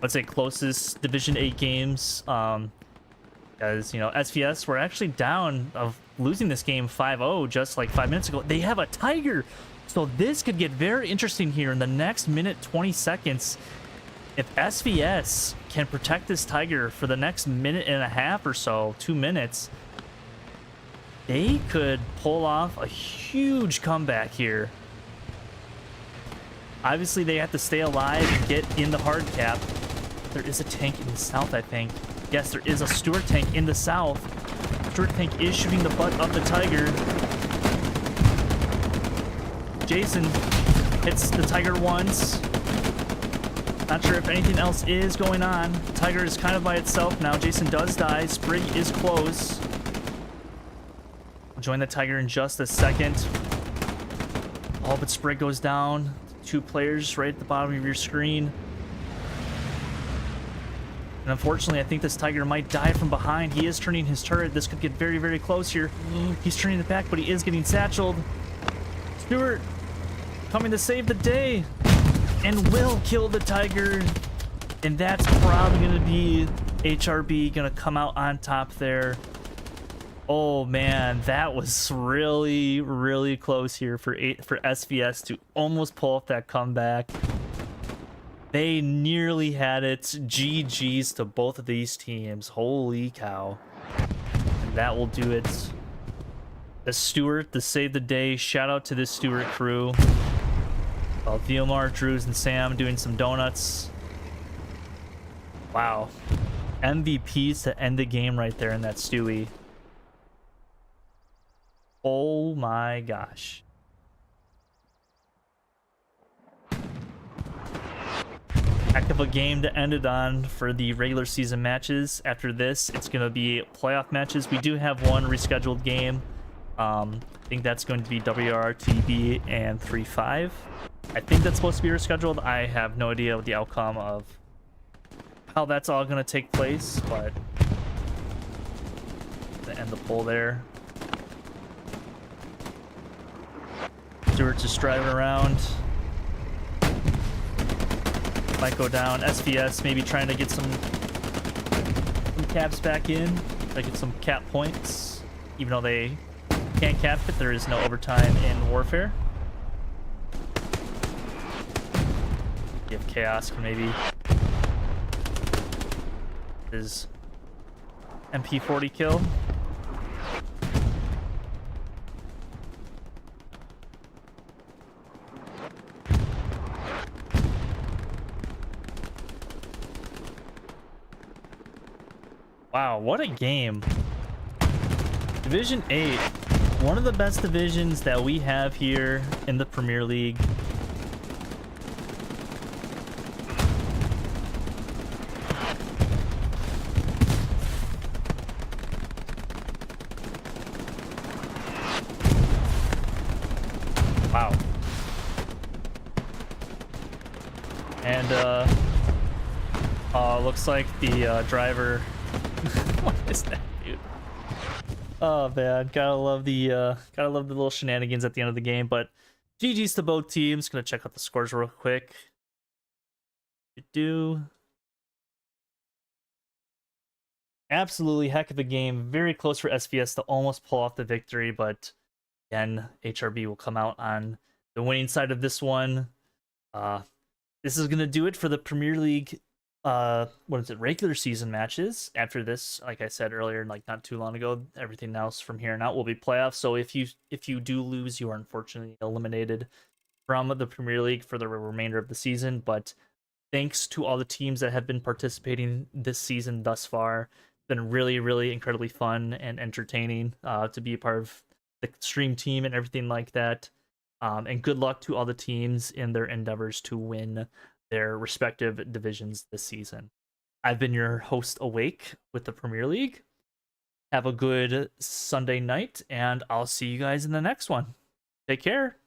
let's say, closest Division 8 games. As you know, SVS were actually down of losing this game 5-0 just like 5 minutes ago. They have a Tiger, so this could get very interesting here in the next minute 20 seconds. If SVS can protect this Tiger for the next minute and a half or so, 2 minutes, they could pull off a huge comeback here. Obviously, they have to stay alive and get in the hard cap. There is a tank in the south, I think. Yes, there is a Stewart tank in the south. Stewart tank is shooting the butt of the Tiger. Jason hits the Tiger once. Not sure if anything else is going on. Tiger is kind of by itself now. Jason does die. Sprig is close. I'll join the Tiger in just a second. Oh, but Sprig goes down. 2 players right at the bottom of your screen. And unfortunately, I think this Tiger might die from behind. He is turning his turret. This could get very, very close here. He's turning it back, but he is getting satcheled. Stewart coming to save the day and will kill the Tiger. And that's probably going to be HRB going to come out on top there. Oh man, that was really, really close here for SVS to almost pull off that comeback. They nearly had it. GG's to both of these teams. Holy cow. And that will do it. The Stewart to save the day. Shout out to this Stewart crew. Well, Theomar, Drews, and Sam doing some donuts. Wow. MVPs to end the game right there in that Stewie. Oh my gosh. Heck of a game to end it on for the regular season matches. After this, it's going to be playoff matches. We do have one rescheduled game. I think that's going to be WRTB and 3-5. I think that's supposed to be rescheduled. I have no idea what the outcome of how that's all going to take place, but to end the poll there. Stewart's just driving around. Might go down. SVS maybe trying to get some caps back in. Try to get some cap points. Even though they can't cap it, there is no overtime in Warfare. If Chaos can maybe his MP40 kill. Wow, what a game. Division 8, one of the best divisions that we have here in the Premier League. Wow. And looks like the driver what is that, dude? Oh man, gotta love the little shenanigans at the end of the game. But GG's to both teams. Gonna check out the scores real quick. Absolutely heck of a game. Very close for SVS to almost pull off the victory, but again, HRB will come out on the winning side of this one. This is gonna do it for the Premier League. Regular season matches. After this, like I said earlier, like not too long ago, everything else from here on out will be playoffs. So if you do lose, you are unfortunately eliminated from the Premier League for the remainder of the season. But thanks to all the teams that have been participating this season thus far. It's been really, really incredibly fun and entertaining to be a part of the stream team and everything like that. And good luck to all the teams in their endeavors to win their respective divisions this season. I've been your host, Awake, with the Premier League. Have a good Sunday night, and I'll see you guys in the next one. Take care.